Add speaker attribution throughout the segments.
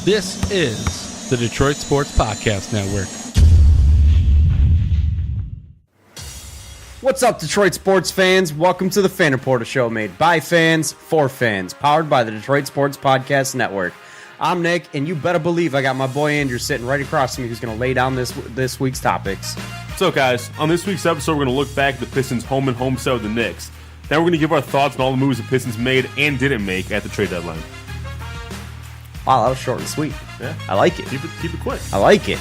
Speaker 1: This is the Detroit Sports Podcast Network.
Speaker 2: What's up, Detroit sports fans? Welcome to the Fan Reporter Show, made by fans for fans, powered by the Detroit Sports Podcast Network. I'm Nick, and you better believe I got my boy Andrew sitting right across from me who's going to lay down this week's topics.
Speaker 3: So, guys, on this week's episode, we're going to look back at the Pistons' home and home set with the Knicks. Then we're going to give our thoughts on all the moves the Pistons made and didn't make at the trade deadline.
Speaker 2: Wow, that was short and sweet.
Speaker 3: Yeah,
Speaker 2: I like it.
Speaker 3: Keep it quick.
Speaker 2: I like it.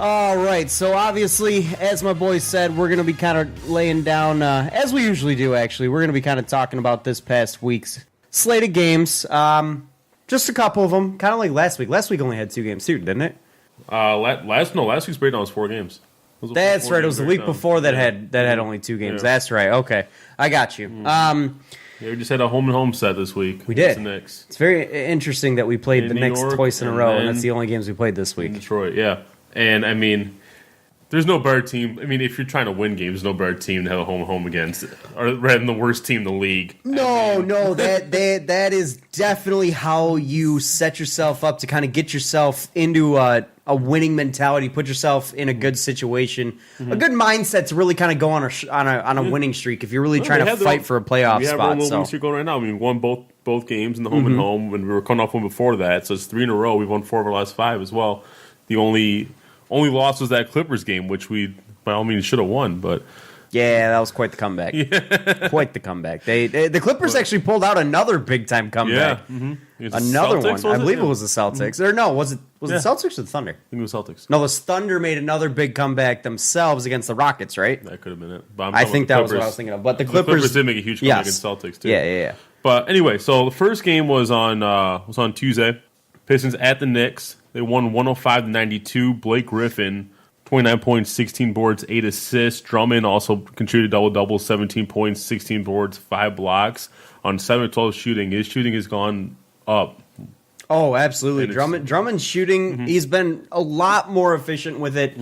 Speaker 2: All right, so obviously, as my boy said, we're going to be kind of laying down, as we usually do, actually, we're going to be kind of talking about this past week's slate of games. Just a couple of them, kind of like last week. Last week only had 2 games too, didn't it?
Speaker 3: Last week's breakdown was 4 games.
Speaker 2: That's right. It was the week before that had only 2 games. Yeah. That's right. Okay, I got you.
Speaker 3: Yeah, we just had a home and home set this week.
Speaker 2: We did.
Speaker 3: The Knicks.
Speaker 2: It's very interesting that we played the Knicks twice in a row, and that's the only games we played this week.
Speaker 3: In Detroit, yeah. And, I mean, there's no better team. I mean, if you're trying to win games, no better team to have a home against, or rather than the worst team in the league.
Speaker 2: No, that is definitely how you set yourself up to kind of get yourself into a winning mentality, put yourself in a good situation, a good mindset to really kind of go on a winning streak if you're really trying to fight for a playoff spot.
Speaker 3: We have a winning streak going right now. I mean, we won both games in the home and home, and we were coming off one before that, so it's 3 in a row. We've won 4 of our last 5 as well. The only loss was that Clippers game, which we by all means should have won, but
Speaker 2: yeah, that was quite the comeback. Yeah. Quite the comeback. The Clippers actually pulled out another big time comeback. Yeah, another
Speaker 3: Celtics,
Speaker 2: one. I believe it was the Celtics. Or no, was it the Celtics or the Thunder?
Speaker 3: I think it was Celtics.
Speaker 2: No, the Thunder made another big comeback themselves against the Rockets, right?
Speaker 3: That could have been it. But
Speaker 2: I think that was what I was thinking of. But the Clippers
Speaker 3: did make a huge comeback against Celtics too.
Speaker 2: Yeah.
Speaker 3: But anyway, so the first game was on Tuesday. Pistons at the Knicks. They won 105-92. Blake Griffin, 29 points, 16 boards, 8 assists. Drummond also contributed double-double, 17 points, 16 boards, 5 blocks. On 7 of 12 shooting, his shooting has gone up.
Speaker 2: Oh, absolutely. Drummond's shooting, he's been a lot more efficient with it.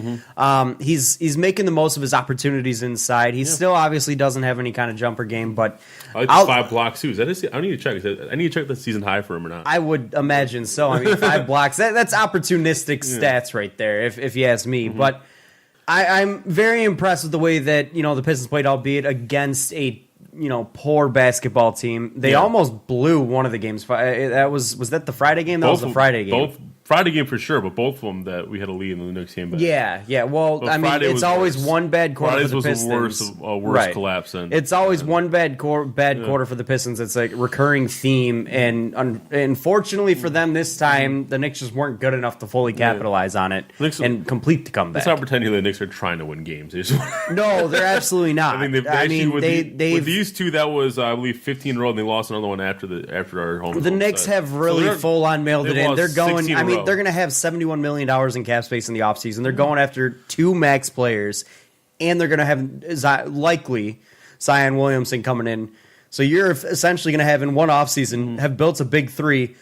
Speaker 2: He's making the most of his opportunities inside. He still obviously doesn't have any kind of jumper game, but
Speaker 3: I like the 5 blocks too. I need to check. I need to check the season high for him or not.
Speaker 2: I would imagine so. I mean, 5 blocks, that's opportunistic stats right there, if you ask me. But I'm very impressed with the way that, the Pistons played, albeit against a poor basketball team. They almost blew one of the games. Was that the Friday game? That was the Friday game.
Speaker 3: Both Friday game for sure, but both of them that we had a lead in the Knicks game back.
Speaker 2: Yeah. Well, I mean, it's always one bad quarter for the Pistons.
Speaker 3: Fridays was a worse collapse.
Speaker 2: It's always one bad quarter for the Pistons. It's like a recurring theme, and unfortunately for them this time, the Knicks just weren't good enough to fully capitalize on it and complete the comeback.
Speaker 3: Let's not pretend the Knicks are trying to win games.
Speaker 2: No, they're absolutely not.
Speaker 3: I mean, with these two, that was I believe 15 in a row, and they lost another one after our home.
Speaker 2: The Knicks have really full on mailed it in. They're going. I mean, they're going to have $71 million in cap space in the offseason. They're going after 2 max players, and they're going to have likely Zion Williamson coming in. So you're essentially going to have in one offseason have built a big 3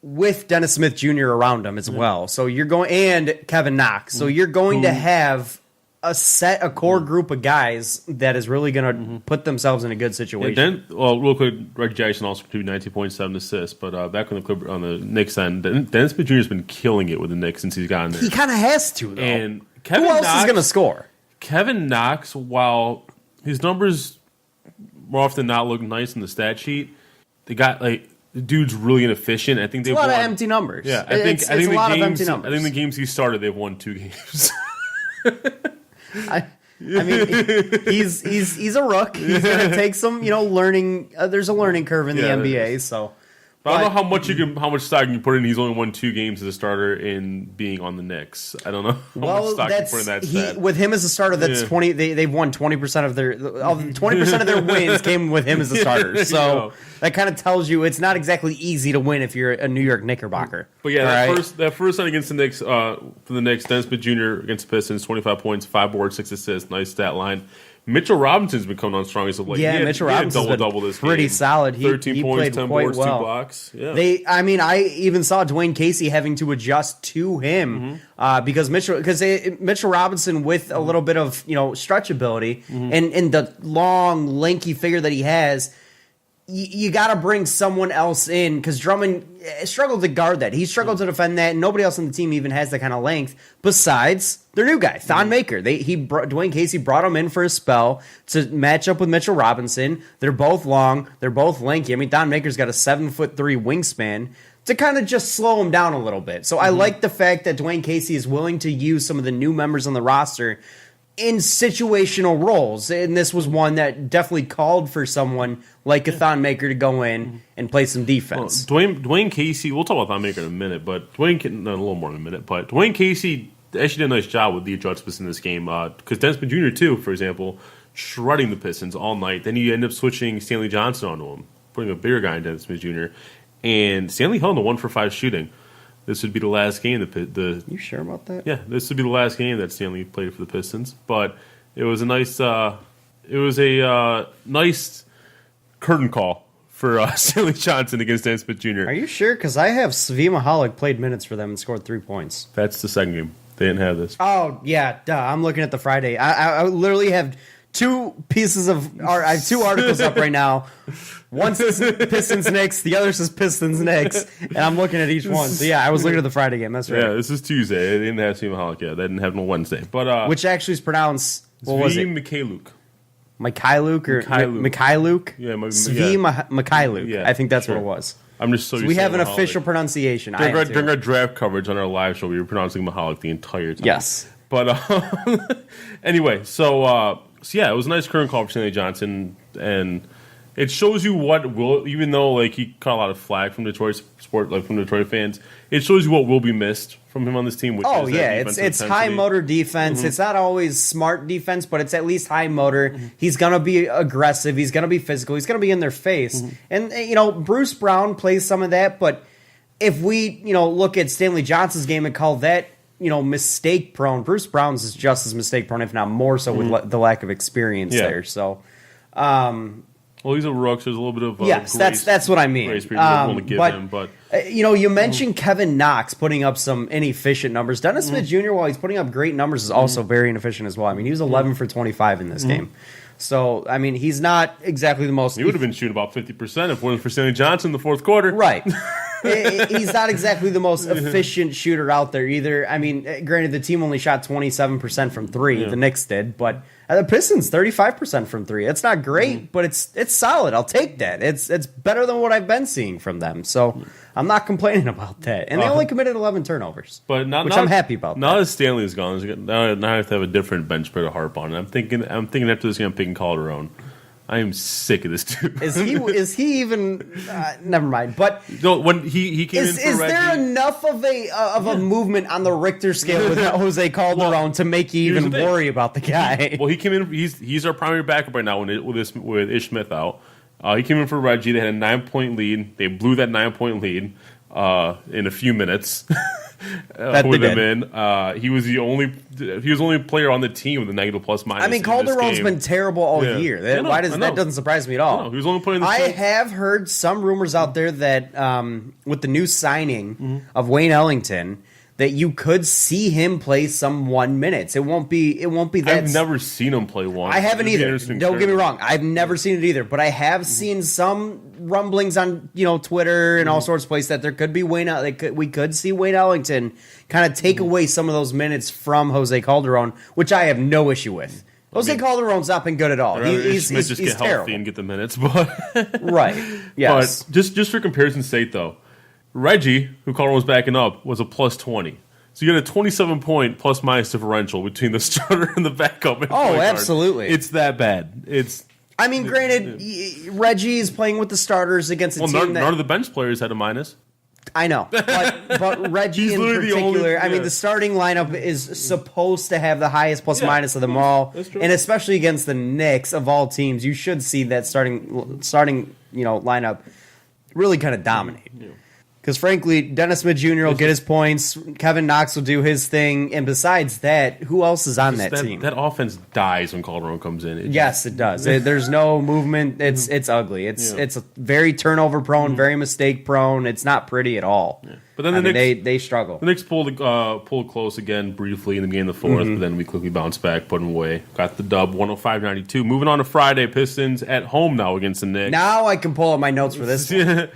Speaker 2: with Dennis Smith Jr. around him as well. So you're going, and Kevin Knox. So you're going to have a core group of guys that is really going to put themselves in a good situation.
Speaker 3: Real quick, Reggie Jackson also contributed 19.7 assists, but back on the Knicks end, Dennis Smith Jr. has been killing it with the Knicks since he's gotten there.
Speaker 2: He kind of has to, though.
Speaker 3: And
Speaker 2: who else is going to score?
Speaker 3: Kevin Knox, while his numbers more often than not look nice in the stat sheet, the dude's really inefficient. I think they've won
Speaker 2: a lot of empty numbers.
Speaker 3: Yeah, I think a lot of empty numbers. I think the games he started, they've won 2 games.
Speaker 2: I mean, he's a rook. He's going to take some, learning. There's a learning curve in the NBA. So,
Speaker 3: but I don't know how much stock you put in. He's only won 2 games as a starter in being on the Knicks. I don't know how much stock you put in that stat.
Speaker 2: With him as a starter, that's 20. They've won 20% of their 20% of their wins came with him as a starter. So that kind of tells you it's not exactly easy to win if you're a New York Knickerbocker.
Speaker 3: But yeah, that first night against the Knicks, for the Knicks, Dennis Smith Jr. against the Pistons, 25 points, 5 boards, 6 assists, nice stat line. Mitchell Robinson's been coming on strong as of late.
Speaker 2: Yeah, Mitchell Robinson's
Speaker 3: double this
Speaker 2: pretty
Speaker 3: game.
Speaker 2: solid.
Speaker 3: 13 points, 10 boards, 2 blocks. Yeah.
Speaker 2: I even saw Dwayne Casey having to adjust to him because Mitchell Robinson with a little bit of stretch ability and the long lanky figure that he has. you got to bring someone else in because Drummond struggled to guard that. He struggled to defend that. And nobody else on the team even has that kind of length besides their new guy, Thon Maker. Dwayne Casey brought him in for a spell to match up with Mitchell Robinson. They're both long. They're both lanky. I mean, Thon Maker's got a 7'3" wingspan to kind of just slow him down a little bit. So I like the fact that Dwayne Casey is willing to use some of the new members on the roster in situational roles, and this was one that definitely called for someone like a Thon Maker to go in and play some defense.
Speaker 3: Well, Dwayne Casey, we'll talk about Thon Maker in a minute, but a little more in a minute. But Dwayne Casey actually did a nice job with the adjustments in this game because Dennis Smith Jr. too, for example, shredding the Pistons all night. Then you end up switching Stanley Johnson onto him, putting a bigger guy in Dennis Smith Jr. And Stanley held in the 1-for-5 shooting. This would be the last game.
Speaker 2: You sure about that?
Speaker 3: Yeah, this would be the last game that Stanley played for the Pistons. But it was a nice, nice curtain call for Stanley Johnson against Dan Smith Jr.
Speaker 2: Are you sure? Because I have Svi Mihalik played minutes for them and scored 3 points.
Speaker 3: That's the second game. They didn't have this.
Speaker 2: Oh yeah, duh. I'm looking at the Friday. I literally have two articles up right now. One says Pistons Knicks, the other says Pistons Knicks, and I'm looking at each one. So yeah, I was looking at the Friday game. That's right.
Speaker 3: Yeah, this is Tuesday. They didn't have Steve Mahalik yet. They didn't have no Wednesday. But
Speaker 2: which actually is pronounced, what was it?
Speaker 3: Mikhailuk.
Speaker 2: Mikhailuk or Mikhailuk?
Speaker 3: Yeah,
Speaker 2: Mikhailuk.
Speaker 3: Yeah,
Speaker 2: I think that's
Speaker 3: sure.
Speaker 2: what it was.
Speaker 3: I'm just so
Speaker 2: we have an official pronunciation.
Speaker 3: During our draft coverage on our live show, we were pronouncing Mahalik the entire time.
Speaker 2: Yes.
Speaker 3: But anyway, so yeah, it was a nice current call for Stanley Johnson, and it shows you what will, even though like he caught a lot of flack from Detroit fans, it shows you what will be missed from him on this team. Which is
Speaker 2: it's high motor defense. It's not always smart defense, but it's at least high motor. He's gonna be aggressive. He's gonna be physical. He's gonna be in their face. And Bruce Brown plays some of that. But if we look at Stanley Johnson's game and call that mistake prone, Bruce Brown's is just as mistake prone, if not more so, with the lack of experience there. So.
Speaker 3: Well, he's a rook, so there's a little bit of
Speaker 2: yes,
Speaker 3: grace,
Speaker 2: that's what I mean.
Speaker 3: Grace to give him, but
Speaker 2: you mentioned Kevin Knox putting up some inefficient numbers. Dennis Smith Jr., while he's putting up great numbers, is also very inefficient as well. I mean, he was 11 for 25 in this game. So, I mean, he's not exactly the most...
Speaker 3: He would have been shooting about 50% if it wasn't for Stanley Johnson in the fourth quarter.
Speaker 2: Right. He's not exactly the most efficient shooter out there either. I mean, granted, the team only shot 27% from three. The Knicks did, but the Pistons 35% from three. It's not great, but it's solid. I'll take that. It's better than what I've been seeing from them. So I'm not complaining about that. And they only committed 11 turnovers, which I'm happy about.
Speaker 3: Now that Stanley is gone, now I have to have a different bench player to harp on. And I'm thinking after this game, I'm picking Calderon. I am sick of this dude.
Speaker 2: Is he even? Never mind. But
Speaker 3: no, when he came in for
Speaker 2: is
Speaker 3: Reggie,
Speaker 2: there enough of a movement on the Richter scale with Jose Calderon to make you even worry about the guy?
Speaker 3: Well, he came in. He's our primary backup right now with Ish Smith out. He came in for Reggie. They had a 9-point lead. They blew that 9-point lead in a few minutes. With him in, he was the only player on the team with a negative plus minus.
Speaker 2: I mean, Calderon's been terrible all year. That doesn't surprise me at all.
Speaker 3: No, he was only playing.
Speaker 2: I have heard some rumors out there that with the new signing of Wayne Ellington, that you could see him play some 1 minutes. It won't be that.
Speaker 3: I've never seen him play one.
Speaker 2: I haven't either. Don't get me wrong. I've never seen it either. But I have seen some rumblings on Twitter and all sorts of places that there could be we could see Wayne Ellington kind of take away some of those minutes from Jose Calderon, which I have no issue with. Jose Calderon's not been good at all. He's
Speaker 3: just get
Speaker 2: terrible.
Speaker 3: Healthy and get the minutes, but
Speaker 2: right. Yes.
Speaker 3: But just for comparison's sake, though. Reggie, who Calderon was backing up, was a plus 20. So you got a 27-point plus minus differential between the starter and the backup.
Speaker 2: Absolutely.
Speaker 3: It's that bad.
Speaker 2: Granted, Reggie is playing with the starters against a team
Speaker 3: none of the bench players had a minus.
Speaker 2: I know, but Reggie in particular, the starting lineup is supposed to have the highest plus minus of them all, and especially against the Knicks of all teams, you should see that starting lineup really kind of dominate. Because frankly, Dennis Smith Jr. will get his points. Kevin Knox will do his thing. And besides that, who else is on that team?
Speaker 3: That offense dies when Calderon comes in.
Speaker 2: Yes, it does. There's no movement. It's ugly. It's very turnover prone, very mistake prone. It's not pretty at all. Yeah. But then they struggle.
Speaker 3: The Knicks pulled close again briefly in the game of the fourth, but then we quickly bounced back, put them away. Got the dub, 105-92. Moving on to Friday, Pistons at home now against the Knicks.
Speaker 2: Now I can pull up my notes for this one.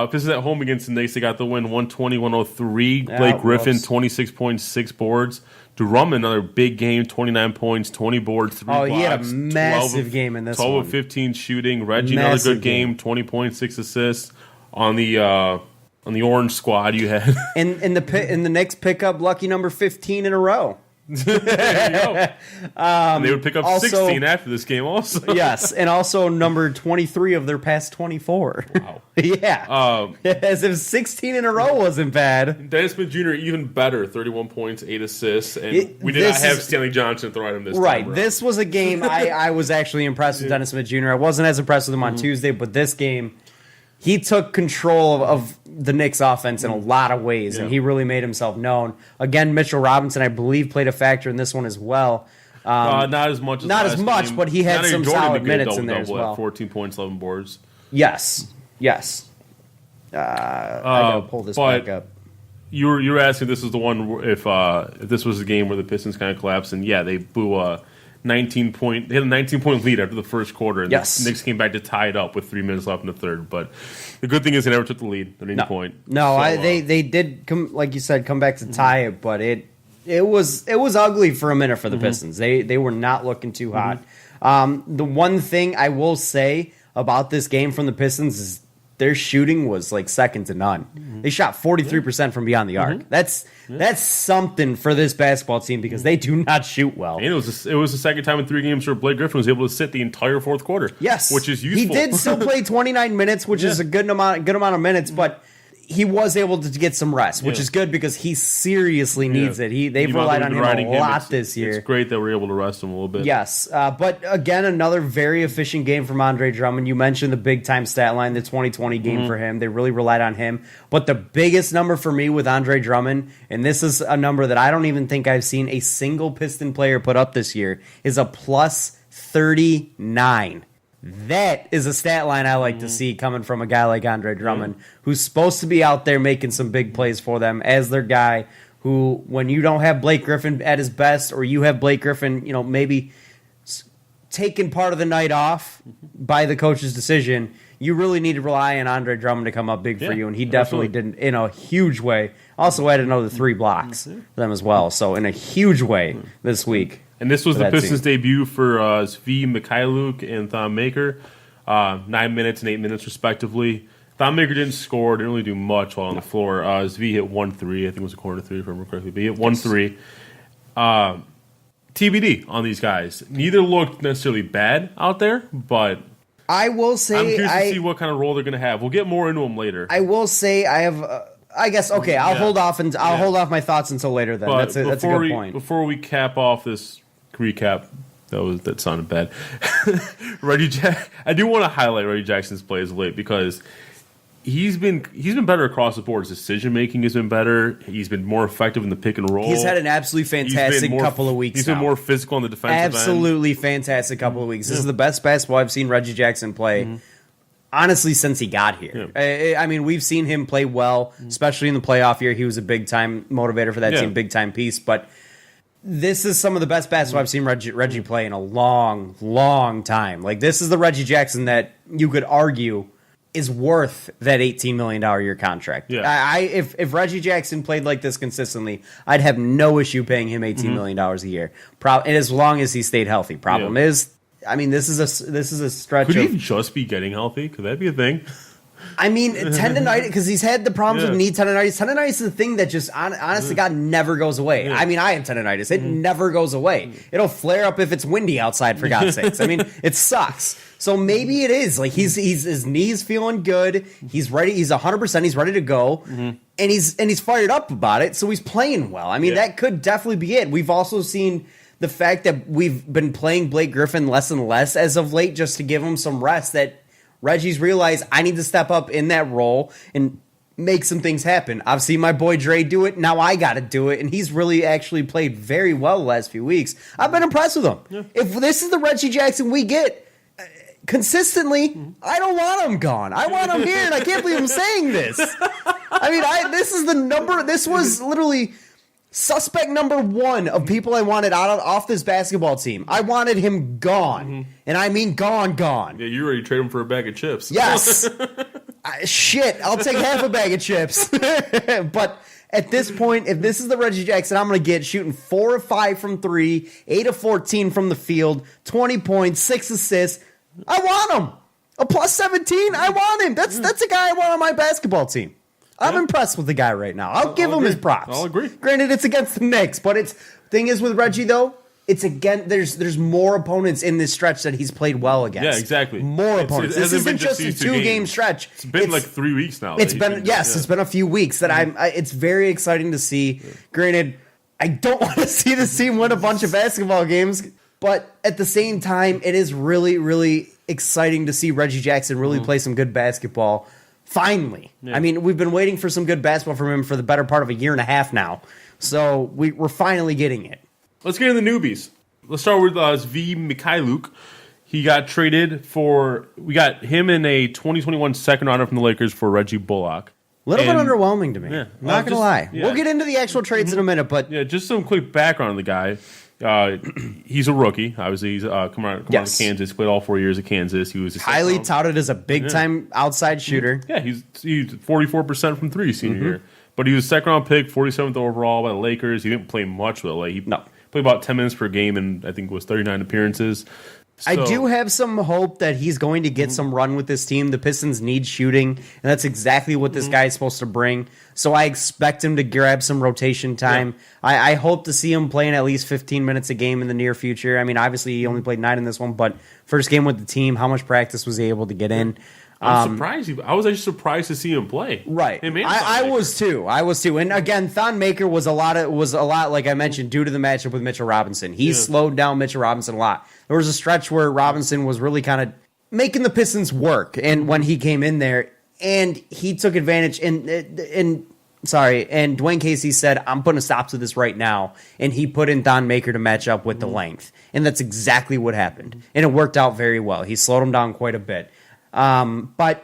Speaker 3: Pistons at home against the Knicks. They got the win 120-103. Blake Griffin, 26.6 boards. Drummond, another big game, 29 points, 20 boards, 3 blocks.
Speaker 2: He had a massive game in this
Speaker 3: 12
Speaker 2: one.
Speaker 3: 12 of 15 shooting. Reggie, another good game, 20 points, 6 assists. On the orange squad you had.
Speaker 2: in the Knicks pick up lucky number 15 in a row.
Speaker 3: There you go. And they would pick up 16 after this game also.
Speaker 2: Yes, and also number 23 of their past 24.
Speaker 3: Wow.
Speaker 2: Yeah. As if 16 in a row wasn't bad.
Speaker 3: Dennis Smith Jr. even better, 31 points, 8 assists, and we did not have Stanley Johnson throw at him this time.
Speaker 2: Right. This was a game I was actually impressed with Dennis Smith Jr. I wasn't as impressed with him on Tuesday, but this game, he took control of the Knicks offense in a lot of ways, and he really made himself known. Again, Mitchell Robinson, I believe, played a factor in this one as well.
Speaker 3: Not as much game.
Speaker 2: But he had some solid minutes in there as well.
Speaker 3: 14 points, 11 boards.
Speaker 2: Yes. I gotta pull this back up.
Speaker 3: You were asking if this was the one if this was the game where the Pistons kind of collapsed, and they blew a 19-point. They had a 19-point lead after the first quarter. And the Knicks came back to tie it up with 3 minutes left in the third. But the good thing is they never took the lead. They didn't point.
Speaker 2: No, so, they did come, like you said, come back to tie it, but it was ugly for a minute for the Pistons. They were not looking too hot. The one thing I will say about this game from the Pistons is their shooting was like second to none. They shot 43% from beyond the arc. That's something for this basketball team because they do not shoot well.
Speaker 3: And it was the second time in 3 games where Blake Griffin was able to sit the entire fourth quarter.
Speaker 2: Yes,
Speaker 3: which is useful.
Speaker 2: He did still play 29 minutes, which is a good amount of minutes, but he was able to get some rest, which is good because he seriously needs it. They've relied on him a lot this year.
Speaker 3: It's great that we're able to rest him a little bit.
Speaker 2: Yes, but again, another very efficient game from Andre Drummond. You mentioned the big-time stat line, the 2020 game for him. They really relied on him. But the biggest number for me with Andre Drummond, and this is a number that I don't even think I've seen a single Piston player put up this year, is a plus 39. That is a stat line I like to see coming from a guy like Andre Drummond, who's supposed to be out there making some big plays for them as their guy who, when you don't have Blake Griffin at his best or you have Blake Griffin, maybe taking part of the night off by the coach's decision, you really need to rely on Andre Drummond to come up big for you, and he definitely did in a huge way. Also added another 3 blocks for them as well, so in a huge way this week.
Speaker 3: And this was the Pistons' debut for Svi Mikhailuk and Thon Maker, 9 minutes and 8 minutes respectively. Thon Maker didn't score, didn't really do much while on the floor. Svi hit 1 3, I think it was a corner 3 if I remember correctly, but he hit 1 3. TBD on these guys. Neither looked necessarily bad out there, but
Speaker 2: I will say
Speaker 3: I'm curious to see what kind of role they're going to have. We'll get more into them later.
Speaker 2: I will say I have. I guess I'll hold off and I'll hold off my thoughts until later. Then that's a good point.
Speaker 3: Before we cap off this recap, that sounded bad. I do want to highlight Reggie Jackson's play as of late because he's been better across the board. His decision making has been better. He's been more effective in the pick and roll.
Speaker 2: He's had an absolutely fantastic couple of weeks.
Speaker 3: He's been more physical on the defensive end.
Speaker 2: Absolutely fantastic couple of weeks. This is the best basketball I've seen Reggie Jackson play. Honestly, since he got here. I mean, we've seen him play well, especially in the playoff year. He was a big-time motivator for that team, big-time piece. But this is some of the best basketball I've seen Reggie play in a long, long time. Like, this is the Reggie Jackson that you could argue is worth that $18 million a year contract. If Reggie Jackson played like this consistently, I'd have no issue paying him $18 million a year. And as long as he stayed healthy. Problem is, I mean, this is a stretch.
Speaker 3: Could he just be getting healthy? Could that be a thing?
Speaker 2: I mean, tendonitis, because he's had the problems with knee tendonitis. Tendonitis is a thing that just, honest to God, never goes away. I mean, I have tendonitis. It never goes away. It'll flare up if it's windy outside, for God's sakes. I mean, it sucks. So maybe it is. Like, his knee's feeling good. He's ready. He's 100%. He's ready to go. And he's fired up about it, so he's playing well. I mean, that could definitely be it. We've also seen the fact that we've been playing Blake Griffin less and less as of late just to give him some rest, that Reggie's realized I need to step up in that role. And make some things happen. I've seen my boy Dre do it. Now I got to do it. And he's really actually played very well the last few weeks. I've been impressed with him. Yeah. If this is the Reggie Jackson we get consistently, I don't want him gone. I want him here, and I can't believe I'm saying this. I mean, this was literally suspect number 1 of people I wanted off this basketball team. I wanted him gone, and I mean gone.
Speaker 3: Yeah, you already trade him for a bag of chips.
Speaker 2: Yes. Shit, I'll take half a bag of chips. But at this point, if this is the Reggie Jackson I'm going to get, shooting 4 of 5 from 3, 8 of 14 from the field, 20 points, 6 assists, I want him. A plus 17, I want him. That's a guy I want on my basketball team. I'm impressed with the guy right now. I'll give him his props.
Speaker 3: I'll agree.
Speaker 2: Granted, it's against the Knicks, but thing is with Reggie though, it's again. There's more opponents in this stretch that he's played well against.
Speaker 3: Yeah, exactly.
Speaker 2: More opponents. This isn't just a 2-game stretch.
Speaker 3: It's been like 3 weeks now.
Speaker 2: It's been it's been a few weeks that it's very exciting to see. Granted, I don't want to see this team win a bunch of basketball games, but at the same time, it is really, really exciting to see Reggie Jackson really play some good basketball. Finally. Yeah. I mean, we've been waiting for some good basketball from him for the better part of a year and a half now. So we're finally getting it.
Speaker 3: Let's get into the newbies. Let's start with Svi Mikhailuk. He got traded we got him in a 2021 second rounder from the Lakers for Reggie Bullock.
Speaker 2: A little bit underwhelming to me.
Speaker 3: Yeah,
Speaker 2: not going to lie. Yeah. We'll get into the actual trades in a minute, but...
Speaker 3: Yeah, just some quick background on the guy. He's a rookie. Obviously, he's come out of Kansas. Played all 4 years at Kansas. He was
Speaker 2: highly touted as a big time outside shooter.
Speaker 3: Yeah, he's 44% from 3 senior year. But he was a second round pick, 47th overall by the Lakers. He didn't play much with it. He played about 10 minutes per game, and I think it was 39 appearances. So,
Speaker 2: I do have some hope that he's going to get some run with this team. The Pistons need shooting, and that's exactly what this guy is supposed to bring. So I expect him to grab some rotation time. Yeah. I hope to see him playing at least 15 minutes a game in the near future. I mean, obviously he only played 9 in this one, but first game with the team, how much practice was he able to get in?
Speaker 3: I'm surprised. I was actually surprised to see him play.
Speaker 2: Right, I was too. And again, Thon Maker was a lot like I mentioned due to the matchup with Mitchell Robinson. He slowed down Mitchell Robinson a lot. There was a stretch where Robinson was really kind of making the Pistons work, and when he came in there, and he took advantage. And Dwayne Casey said, "I'm putting a stop to this right now," and he put in Thon Maker to match up with the length, and that's exactly what happened, and it worked out very well. He slowed him down quite a bit. But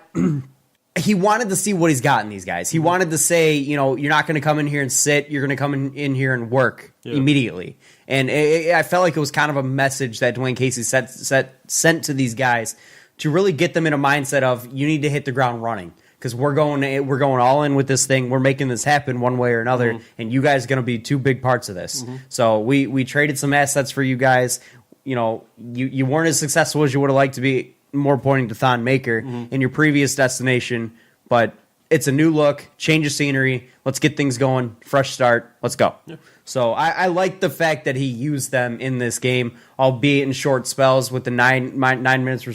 Speaker 2: he wanted to see what he's got in these guys. He wanted to say, you're not going to come in here and sit. You're going to come in here and work immediately. And I felt like it was kind of a message that Dwayne Casey sent to these guys to really get them in a mindset of you need to hit the ground running because we're going all in with this thing. We're making this happen one way or another, and you guys are going to be 2 big parts of this. So we traded some assets for you guys. You weren't as successful as you would have liked to be. More pointing to Thon Maker in your previous destination, but it's a new look, change of scenery. Let's get things going, fresh start. Let's go. Yeah. So I like the fact that he used them in this game, albeit in short spells with the 9 minutes for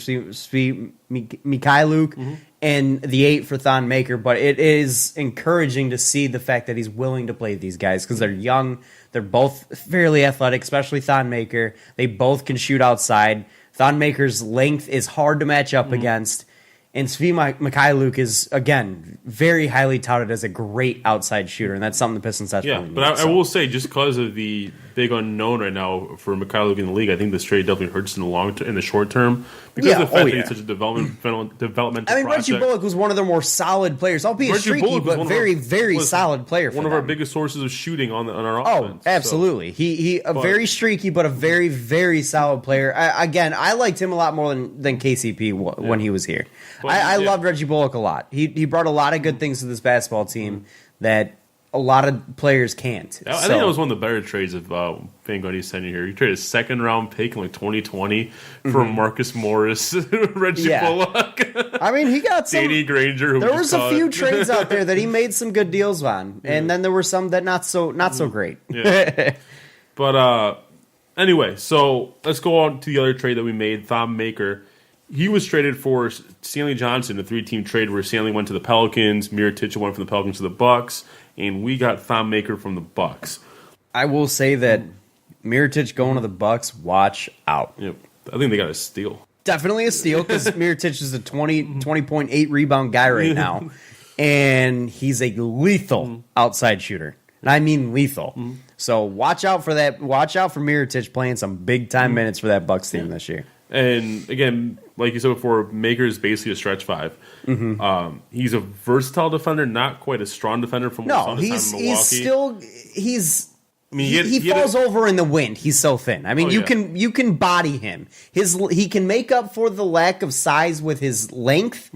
Speaker 2: Mikhailuk and the 8 for Thon Maker. But it is encouraging to see the fact that he's willing to play these guys because they're young. They're both fairly athletic, especially Thon Maker. They both can shoot outside. Thon Maker's length is hard to match up against, and Svi Mikhailuk is, again, very highly touted as a great outside shooter, and that's something the Pistons desperately need.
Speaker 3: I will say, just because of the big unknown right now for Mikhailuk in the league, I think this trade definitely hurts in the short term because of the fact that he's such a developmental
Speaker 2: I mean,
Speaker 3: project.
Speaker 2: Reggie Bullock was one of their more solid players, albeit streaky, but very, very solid player.
Speaker 3: One of our biggest sources of shooting on our offense.
Speaker 2: Oh, absolutely. So. Very streaky, but a very, very solid player. I liked him a lot more than KCP when he was here. I loved Reggie Bullock a lot. He brought a lot of good things to this basketball team that a lot of players can't.
Speaker 3: I think that was one of the better trades of Van Gundy sent you here. He traded a second-round pick in 2020 for Marcus Morris, Reggie Bullock.
Speaker 2: I mean, he got some...
Speaker 3: Danny Granger.
Speaker 2: There was a few trades out there that he made some good deals on, and then there were some that not so great.
Speaker 3: Yeah. But anyway, so let's go on to the other trade that we made, Thon Maker. He was traded for Stanley Johnson, a 3-team trade where Stanley went to the Pelicans, Mirotic went from the Pelicans to the Bucks, and we got Thon Maker from the Bucks.
Speaker 2: I will say that Mirotic going to the Bucks, watch out.
Speaker 3: Yep. I think they got a steal.
Speaker 2: Definitely a steal because Mirotic is a 20.8 rebound guy right now. and he's a lethal outside shooter. And I mean lethal. So watch out for that. Watch out for Mirotic playing some big-time minutes for that Bucks team this year.
Speaker 3: And, again, like you said before, Maker is basically a stretch five. He's a versatile defender, not quite a strong defender from what we saw in Milwaukee.
Speaker 2: He falls over in the wind. He's so thin. I mean, you can body him. He can make up for the lack of size with his length,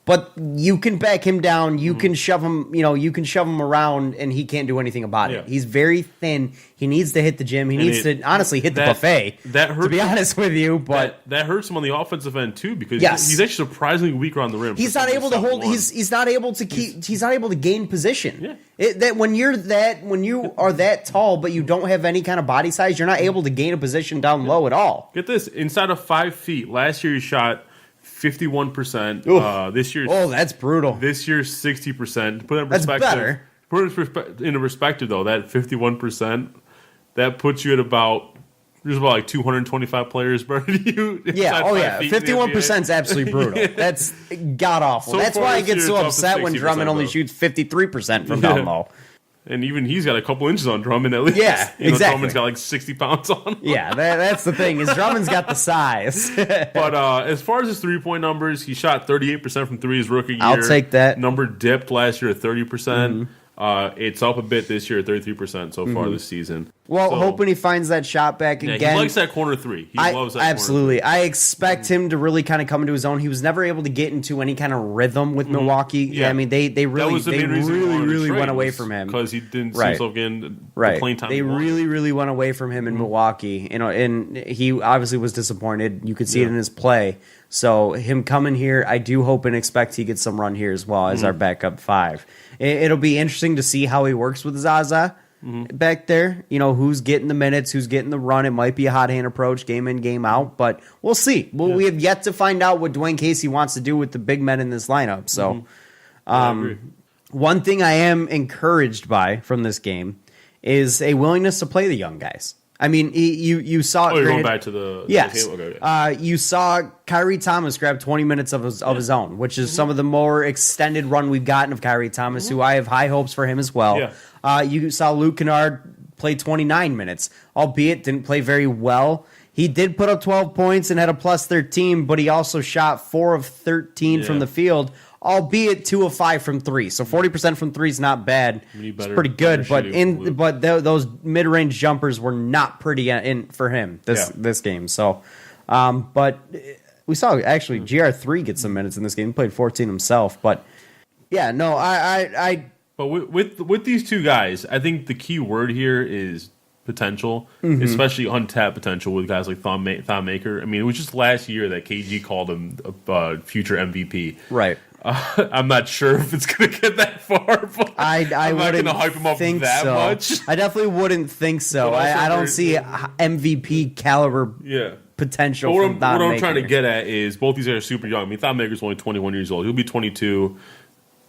Speaker 2: but you can back him down. You can shove him. You can shove him around, and he can't do anything about it. He's very thin. He needs to hit the gym. He needs to honestly hit the buffet.
Speaker 3: That hurts.
Speaker 2: To be honest with you, but
Speaker 3: that hurts him on the offensive end too because he's actually surprisingly weak around the rim.
Speaker 2: He's not able to hold. He's not able to keep. He's not able to gain position. When you are that tall, but you don't have any kind of body size, you're not able to gain a position down low at all.
Speaker 3: Get this: inside of 5 feet. Last year he shot 51%. This year,
Speaker 2: that's brutal.
Speaker 3: This year, 60%. Put that in
Speaker 2: that's
Speaker 3: perspective.
Speaker 2: Better.
Speaker 3: Put it into perspective, though. That 51%, that puts you at about. There's about like 225 players better than you.
Speaker 2: Yeah, 51% is absolutely brutal. That's god awful. That's why I get so upset when Drummond only shoots 53% from down low.
Speaker 3: And even he's got a couple inches on Drummond at least.
Speaker 2: Yeah, exactly.
Speaker 3: Drummond's got like 60 pounds on him.
Speaker 2: Yeah, that's the thing, is Drummond's got the size.
Speaker 3: But as far as his three-point numbers, he shot 38% from three his rookie year.
Speaker 2: I'll take that.
Speaker 3: Number dipped last year at 30%. It's up a bit this year at 33% so far this season.
Speaker 2: Well, hoping he finds that shot back again.
Speaker 3: He likes that corner three. He loves that
Speaker 2: absolutely.
Speaker 3: corner three.
Speaker 2: I expect him to really kind of come into his own. He was never able to get into any kind of rhythm with Milwaukee. Yeah. I mean, they really went away from him
Speaker 3: because he didn't see himself getting the playing time.
Speaker 2: They really went away from him in Milwaukee. And he obviously was disappointed. You could see it in his play. So him coming here, I do hope and expect he gets some run here as well as our backup five. It'll be interesting to see how he works with Zaza back there. Who's getting the minutes, who's getting the run. It might be a hot hand approach, game in, game out, but we'll see. We have yet to find out what Dwayne Casey wants to do with the big men in this lineup. So, one thing I am encouraged by from this game is a willingness to play the young guys. I mean, you saw.
Speaker 3: Oh, you're going back to the
Speaker 2: yes.
Speaker 3: The okay.
Speaker 2: You saw Kyrie Thomas grab 20 minutes of his own, which is some of the more extended run we've gotten of Kyrie Thomas, who I have high hopes for him as well.
Speaker 3: Yeah.
Speaker 2: You saw Luke Kennard play 29 minutes, albeit didn't play very well. He did put up 12 points and had a plus 13, but he also shot 4 of 13 from the field, albeit 2 of 5 from 3. So 40% from 3 is not bad. It's pretty good, but those mid-range jumpers were not pretty in for him this game. So, but we saw actually GR3 get some minutes in this game. He played 14 himself, but yeah, no, I
Speaker 3: But with these two guys, I think the key word here is potential, especially untapped potential with guys like Thon Maker. I mean, it was just last year that KG called him a future MVP.
Speaker 2: Right.
Speaker 3: I'm not sure if it's going to get that far, but I'm not going to hype him up that much.
Speaker 2: I definitely wouldn't think so. I don't see MVP caliber potential from Thon Maker.
Speaker 3: What I'm trying to get at is both these guys are super young. I mean, Thon Maker's only 21 years old. He'll be 22,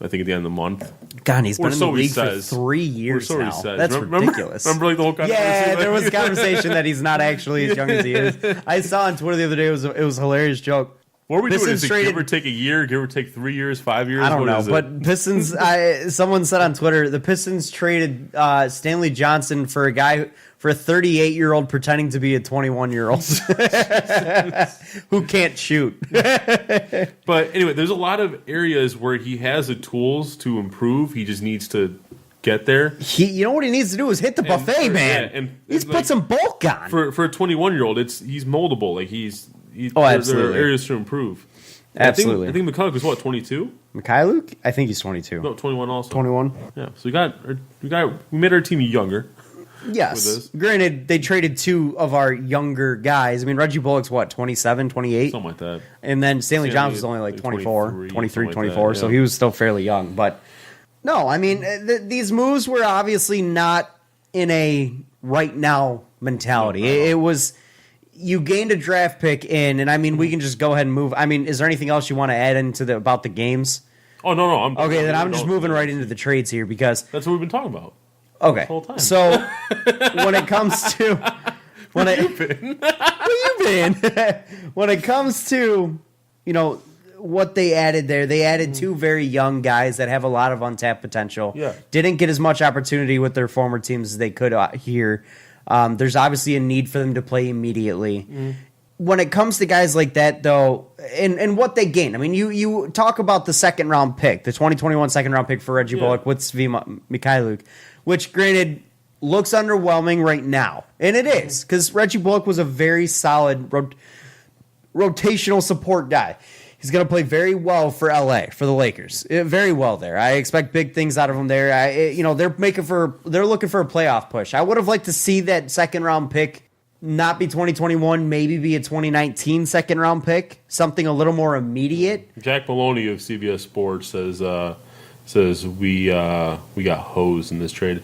Speaker 3: I think, at the end of the month.
Speaker 2: God, he's been in the league for 3 years now. That's ridiculous.
Speaker 3: Remember like the whole conversation?
Speaker 2: Yeah, there was a conversation that he's not actually as young as he is. I saw on Twitter the other day, it was a hilarious joke.
Speaker 3: What are we doing? Is it give or take a year, give or take 3 years, 5 years?
Speaker 2: I don't know, but Pistons, someone said on Twitter, the Pistons traded Stanley Johnson for a 38-year-old pretending to be a 21-year-old who can't shoot.
Speaker 3: But anyway, there's a lot of areas where he has the tools to improve. He just needs to get there.
Speaker 2: You know what he needs to do is hit the buffet, man.
Speaker 3: And
Speaker 2: he's put some bulk on.
Speaker 3: For a 21-year-old, he's moldable. Like
Speaker 2: absolutely.
Speaker 3: There are areas to improve.
Speaker 2: Absolutely.
Speaker 3: I think McCulloch was what, 22?
Speaker 2: Mikhailuk? I think he's 22.
Speaker 3: No, 21 also.
Speaker 2: 21.
Speaker 3: Yeah. So we made our team younger.
Speaker 2: Yes. Granted, they traded 2 of our younger guys. I mean, Reggie Bullock's what, 27, 28?
Speaker 3: Something like that.
Speaker 2: And then Stanley Johnson was only like 24, 23, 24, so he was still fairly young. But no, I mean, these moves were obviously not in a right now mentality. It was, you gained a draft pick and I mean, we can just go ahead and move. I mean, is there anything else you want to add into about the games?
Speaker 3: Oh, no.
Speaker 2: Okay, then I'm just moving right into the trades here because
Speaker 3: that's what we've been talking about.
Speaker 2: Okay,
Speaker 3: the whole time.
Speaker 2: So when it comes to
Speaker 3: where you been?
Speaker 2: When it comes to what they added there. They added two very young guys that have a lot of untapped potential.
Speaker 3: Yeah.
Speaker 2: Didn't get as much opportunity with their former teams as they could here. There's obviously a need for them to play immediately. When it comes to guys like that, though, and what they gain, I mean, you talk about the second-round pick, the 2021 second-round pick for Reggie Bullock with Svi Mykhailiuk, which, granted, looks underwhelming right now. And it is, because Reggie Bullock was a very solid rotational support guy. He's going to play very well for LA, for the Lakers. Very well there. I expect big things out of him there. They're looking for a playoff push. I would have liked to see that second-round pick not be 2021, maybe be a 2019 second-round pick, something a little more immediate.
Speaker 3: Jack Maloney of CBS Sports says we got hosed in this trade.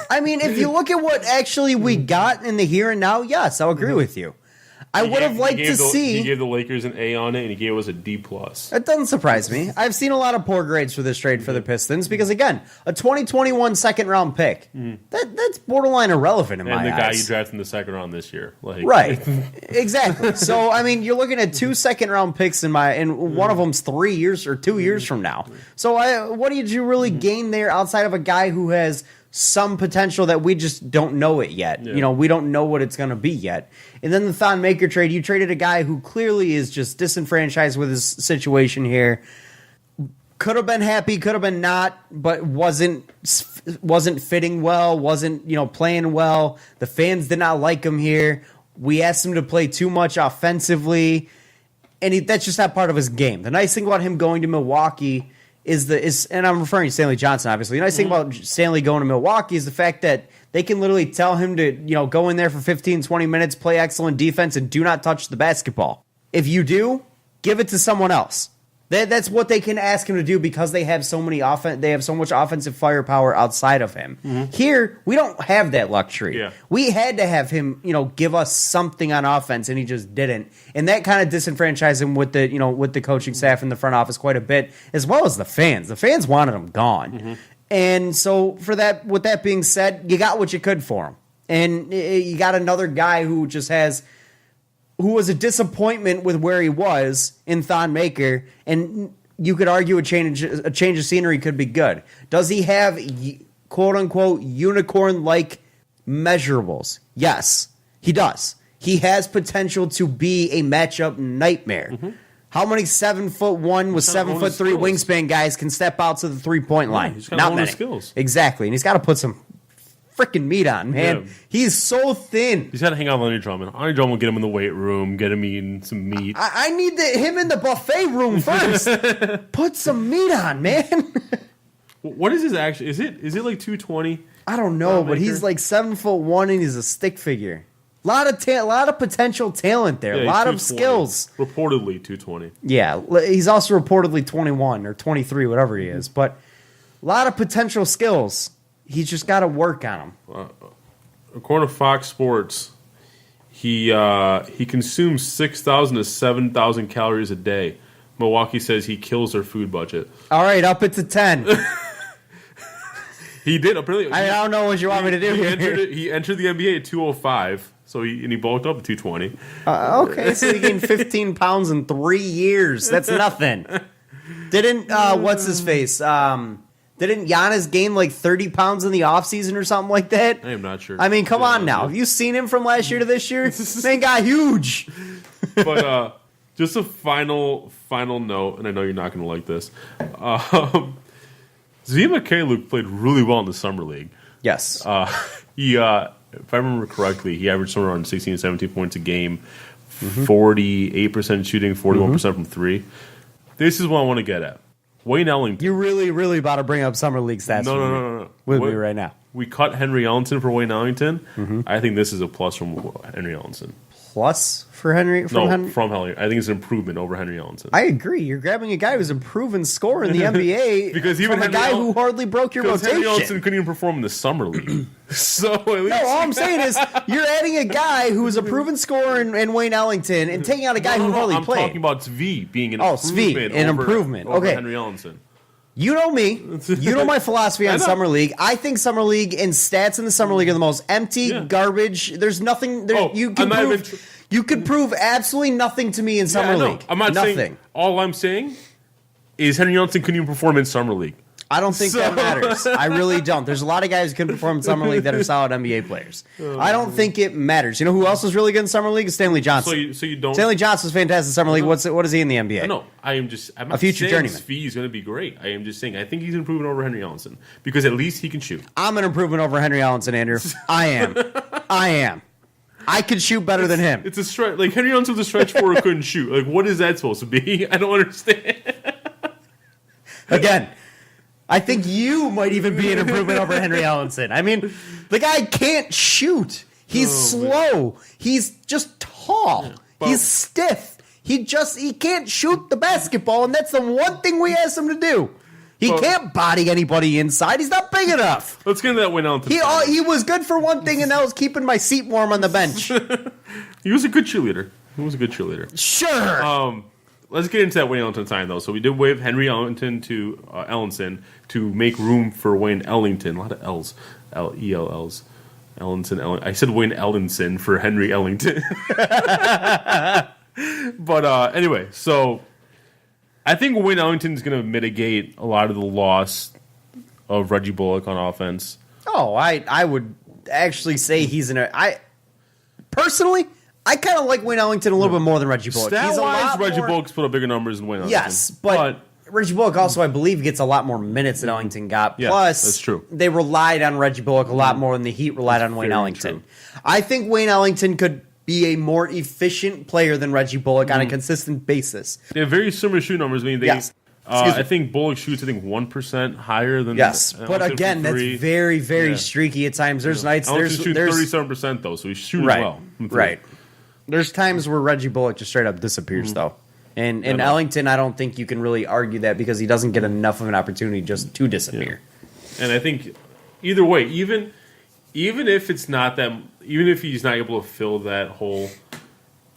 Speaker 2: I mean, if you look at what actually we got in the here and now, yes, I'll agree with you. I would have liked to see.
Speaker 3: He gave the Lakers an A on it, and he gave us a D+.
Speaker 2: That doesn't surprise me. I've seen a lot of poor grades for this trade for the Pistons because, again, a 2021 second-round pick, that's borderline irrelevant in my eyes.
Speaker 3: And the guy you drafted in the second round this year.
Speaker 2: Right. Exactly. So, I mean, you're looking at 2 second-round picks and one of them's 3 years or 2 years from now. So what did you really gain there outside of a guy who has some potential that we just don't know it yet? Yeah. We don't know what it's going to be yet. And then the Thon Maker trade, you traded a guy who clearly is just disenfranchised with his situation here. Could have been happy, could have been not, but wasn't fitting well, wasn't playing well. The fans did not like him here. We asked him to play too much offensively, and that's just not part of his game. The nice thing about him going to Milwaukee is and I'm referring to Stanley Johnson, obviously. The nice thing about Stanley going to Milwaukee is the fact that they can literally tell him to, go in there for 15, 20 minutes, play excellent defense, and do not touch the basketball. If you do, give it to someone else. That's what they can ask him to do because they have so much offensive firepower outside of him. Here, we don't have that luxury.
Speaker 3: Yeah.
Speaker 2: We had to have him, give us something on offense, and he just didn't. And that kind of disenfranchised him with the coaching staff and the front office quite a bit, as well as the fans. The fans wanted him gone. And so with that being said, you got what you could for him. And you got another guy who was a disappointment with where he was in Thon Maker, and you could argue a change of scenery could be good. Does he have quote-unquote unicorn-like measurables? Yes, he does. He has potential to be a matchup nightmare. How many 7'1" with 7'3" wingspan guys can step out to the 3-point line?
Speaker 3: He's got
Speaker 2: Not
Speaker 3: one
Speaker 2: many.
Speaker 3: of the skills.
Speaker 2: Exactly, and he's got to put some freaking meat on, man.
Speaker 3: Yeah.
Speaker 2: He's so thin.
Speaker 3: He's got to hang out with Andre Drummond. Andre Drummond will get him in the weight room, get him eating some meat.
Speaker 2: I need him in the buffet room first. Put some meat on, man.
Speaker 3: What is his actually? Is it like 220?
Speaker 2: I don't know, but he's like 7'1" and he's a stick figure. A lot of potential talent there.
Speaker 3: Yeah,
Speaker 2: a lot of skills.
Speaker 3: Reportedly 220.
Speaker 2: Yeah, he's also reportedly 21 or 23, whatever he is. But a lot of potential skills. He's just got to work on them.
Speaker 3: According to Fox Sports, he consumes 6,000 to 7,000 calories a day. Milwaukee says he kills their food budget.
Speaker 2: All right, up it to 10.
Speaker 3: He did. Apparently,
Speaker 2: I don't know what you want me to do here.
Speaker 3: He entered the NBA at 205, so he bulked up to 220.
Speaker 2: Okay, so he gained 15 pounds in 3 years. That's nothing. Didn't what's his face? Didn't Giannis gain like 30 pounds in the offseason or something like that?
Speaker 3: I am not sure.
Speaker 2: I mean, come on now. Have you seen him from last year to this year? Man got huge.
Speaker 3: But just a final note, and I know you're not going to like this. Svi Mykhailiuk played really well in the Summer League.
Speaker 2: Yes.
Speaker 3: He, if I remember correctly, he averaged somewhere around 16 to 17 points a game, 48% shooting, 41% from three. This is what I want to get at. Wayne Ellington.
Speaker 2: You really, really about to bring up Summer League stats
Speaker 3: No.
Speaker 2: with me right now.
Speaker 3: We cut Henry Ellington for Wayne Ellington. I think this is a plus from Henry Ellington.
Speaker 2: Plus for Henry?
Speaker 3: From Henry. I think it's an improvement over Henry Ellington.
Speaker 2: I agree. You're grabbing a guy who's a proven scorer in the NBA
Speaker 3: because even
Speaker 2: from a guy who hardly broke your rotation.
Speaker 3: Henry Ellington couldn't even perform in the Summer League. So at least
Speaker 2: all I'm saying is you're adding a guy who's a proven scorer in Wayne Ellington and taking out a guy who hardly played.
Speaker 3: I'm talking about Svi being an improvement over Henry Ellington.
Speaker 2: You know me. You know my philosophy on Summer League. I think Summer League and stats in the Summer League are the most empty garbage. There's nothing. You You could prove absolutely nothing to me in Summer League.
Speaker 3: I'm not
Speaker 2: nothing.
Speaker 3: saying. All I'm saying is Henry Ellenson couldn't even perform in Summer League.
Speaker 2: I don't think that matters. I really don't. There's a lot of guys who can perform in Summer League that are solid NBA players. I don't think it matters. You know who else was really good in Summer League? Stanley Johnson.
Speaker 3: So you don't.
Speaker 2: Stanley Johnson's fantastic in Summer League. What is he in the NBA?
Speaker 3: No, I'm not
Speaker 2: a future
Speaker 3: saying
Speaker 2: journeyman.
Speaker 3: His fee is going to be great. I am just saying I think he's improving over Henry Ellenson because at least he can shoot.
Speaker 2: I'm an improvement over Henry Ellenson, Andrew. I am. I could shoot better than him.
Speaker 3: It's a stretch. Like Henry Ellenson was a stretch four who couldn't shoot. Like what is that supposed to be? I don't understand.
Speaker 2: Again, I think you might even be an improvement over Henry Ellenson. I mean, the guy can't shoot. He's slow. Man. He's just tall. Yeah, he's stiff. He can't shoot the basketball, and that's the one thing we asked him to do. He can't body anybody inside. He's not big enough.
Speaker 3: Let's get into that Wayne Ellington.
Speaker 2: He was good for one thing, and that was keeping my seat warm on the bench.
Speaker 3: He was a good cheerleader.
Speaker 2: Sure.
Speaker 3: Let's get into that Wayne Ellington sign, though. So we did waive Henry Ellington to Ellenson to make room for Wayne Ellington. A lot of L's. L-E-L-L's. Ellington. I said Wayne Ellington for Henry Ellington. But anyway, so I think Wayne Ellington is going to mitigate a lot of the loss of Reggie Bullock on offense.
Speaker 2: Oh, I would actually say he's personally, I kind of like Wayne Ellington a little bit more than Reggie Bullock.
Speaker 3: Stat-wise, Reggie Bullock's put up bigger numbers than Wayne Ellington.
Speaker 2: Yes, but Reggie Bullock also, I believe, gets a lot more minutes than Ellington got.
Speaker 3: Yeah,
Speaker 2: Plus,
Speaker 3: that's true.
Speaker 2: They relied on Reggie Bullock a lot more than the Heat relied on Wayne Ellington. True. I think Wayne Ellington could be a more efficient player than Reggie Bullock on a consistent basis.
Speaker 3: They have very similar shoot numbers. I mean, I think Bullock shoots, 1% higher than
Speaker 2: but again, that's very, very streaky at times. There's nights. There's
Speaker 3: shooting 37% though, so he's shooting well.
Speaker 2: Right. There's times where Reggie Bullock just straight up disappears though, and Ellington, I don't think you can really argue that because he doesn't get enough of an opportunity just to disappear.
Speaker 3: Yeah. And I think either way, even if it's not that, even if he's not able to fill that hole,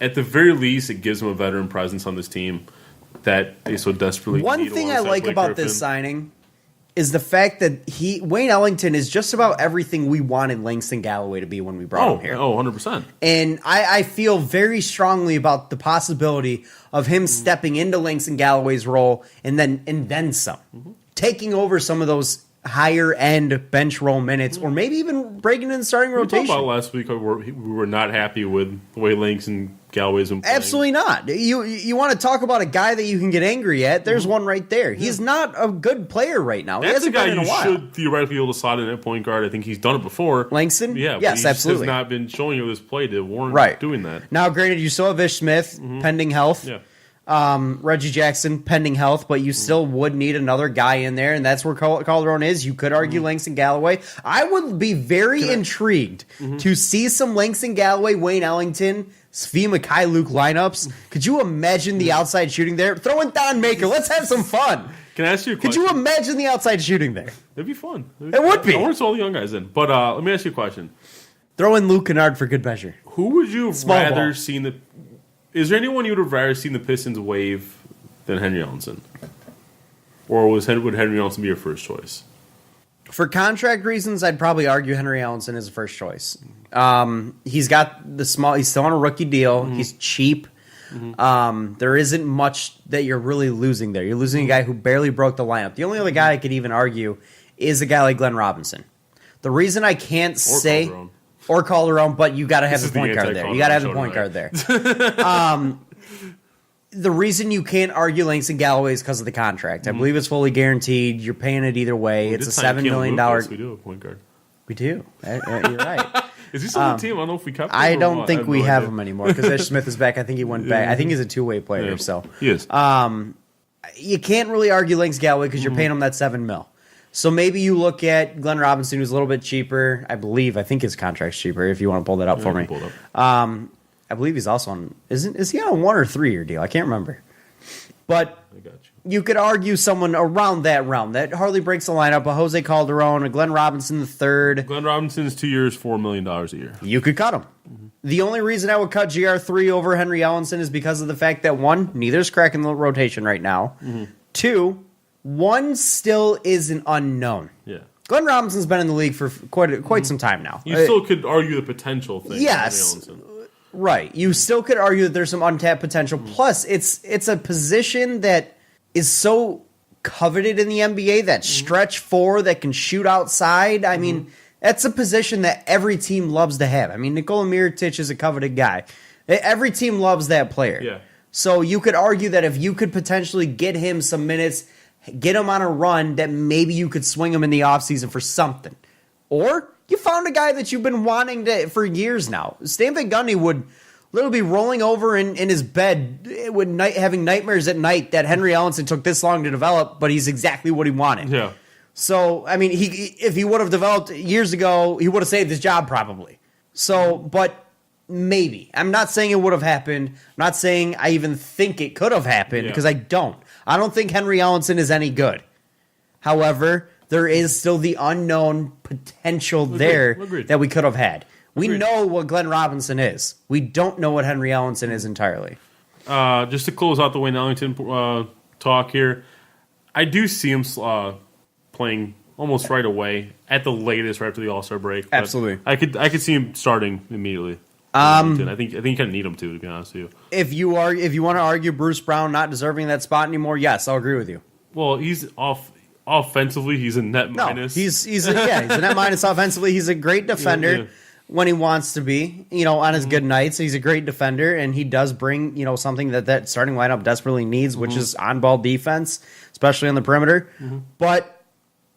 Speaker 3: at the very least, it gives him a veteran presence on this team that they so desperately need.
Speaker 2: One thing I like about this signing is the fact that Wayne Ellington is just about everything we wanted Langston Galloway to be when we brought him here.
Speaker 3: 100%.
Speaker 2: And I feel very strongly about the possibility of him stepping into Langston Galloway's role and then some. Mm-hmm. Taking over some of those higher end bench role minutes, or maybe even breaking in the starting rotation.
Speaker 3: We talked about last week, we were not happy with the way Langston Galloway's been playing.
Speaker 2: Absolutely not. You want to talk about a guy that you can get angry at? There's one right there. He's not a good player right now.
Speaker 3: That's a guy you should theoretically be able to slot in at point guard. I think he's done it before.
Speaker 2: Langston?
Speaker 3: Yeah.
Speaker 2: Yes, absolutely.
Speaker 3: Has not been showing you this play to warrant doing that.
Speaker 2: Now, granted, you still have Ish Smith, pending health.
Speaker 3: Yeah.
Speaker 2: Reggie Jackson, pending health, but you still would need another guy in there, and that's where Calderon is. You could argue Langston Galloway. I would be very intrigued to see some Langston Galloway, Wayne Ellington, Svi Mikhailuk lineups. Could you imagine the outside shooting there? Throw in Don Maker. Let's have some fun.
Speaker 3: Can I ask you a question?
Speaker 2: Could you imagine the outside shooting there?
Speaker 3: It'd be fun.
Speaker 2: It would be.
Speaker 3: I want all the young guys in. But let me ask you a question.
Speaker 2: Throw in Luke Kennard for good measure.
Speaker 3: Who would you have rather seen the... Is there anyone you would have rather seen the Pistons waive than Henry Ellenson? Or would Henry Ellenson be your first choice?
Speaker 2: For contract reasons, I'd probably argue Henry Ellenson is the first choice. He's got the small. He's still on a rookie deal. He's cheap. There isn't much that you're really losing there. You're losing a guy who barely broke the lineup. The only other guy I could even argue is a guy like Glenn Robinson. The reason I can't say...
Speaker 3: Calderon.
Speaker 2: Or Calderon, but you got to have the point guard there. You got to have the point guard there. The reason you can't argue Langston Galloway is because of the contract. I believe it's fully guaranteed. You're paying it either way. It's a $7 million.
Speaker 3: We do have a point guard.
Speaker 2: We do. You're right.
Speaker 3: Is he still on the team? I don't know if we kept him.
Speaker 2: I don't think we have him anymore because Ish Smith is back. I think he went back. I think he's a two-way player. So
Speaker 3: he is.
Speaker 2: You can't really argue Langston Galloway because you're paying him that $7 million. So maybe you look at Glenn Robinson, who's a little bit cheaper. I think his contract's cheaper. If you want to pull that up for me, I believe he's also on. Is he on a 1 or 3 year deal? I can't remember. But you could argue someone around that realm that hardly breaks the lineup. A Jose Calderon, a Glenn Robinson the third.
Speaker 3: Glenn Robinson's 2 years, $4 million a year.
Speaker 2: You could cut him. The only reason I would cut GR3 over Henry Ellenson is because of the fact that one, neither's cracking the rotation right now. Two. One still is an unknown.
Speaker 3: Yeah,
Speaker 2: Glenn Robinson's been in the league for quite some time now.
Speaker 3: You still could argue the potential thing.
Speaker 2: Yes, Right. You still could argue that there's some untapped potential. Plus, it's a position that is so coveted in the NBA, that stretch four that can shoot outside. I mean, that's a position that every team loves to have. I mean, Nikola Mirotic is a coveted guy. Every team loves that player.
Speaker 3: Yeah.
Speaker 2: So you could argue that if you could potentially get him some minutes, get him on a run, that maybe you could swing him in the offseason for something. Or you found a guy that you've been wanting to for years now. Stan Van Gundy would literally be rolling over in his bed having nightmares at night that Henry Ellenson took this long to develop, but he's exactly what he wanted.
Speaker 3: Yeah.
Speaker 2: So, I mean, if he would have developed years ago, he would have saved his job probably. So, but maybe. I'm not saying it would have happened. I'm not saying I even think it could have happened because I don't. I don't think Henry Ellenson is any good. However, there is still the unknown potential there that we could have had. We know what Glenn Robinson is. We don't know what Henry Ellenson is entirely.
Speaker 3: Just to close out the Wayne Ellington talk here, I do see him playing almost right away at the latest, right after the All-Star break.
Speaker 2: Absolutely,
Speaker 3: I could see him starting immediately. I think you kind of need him to be honest with you. If you
Speaker 2: want to argue Bruce Brown not deserving that spot anymore, yes, I'll agree with you.
Speaker 3: Well, he's offensively, he's a net minus.
Speaker 2: He's a net minus offensively. He's a great defender when he wants to be. On his good nights, he's a great defender, and he does bring something that starting lineup desperately needs, which is on-ball defense, especially on the perimeter. But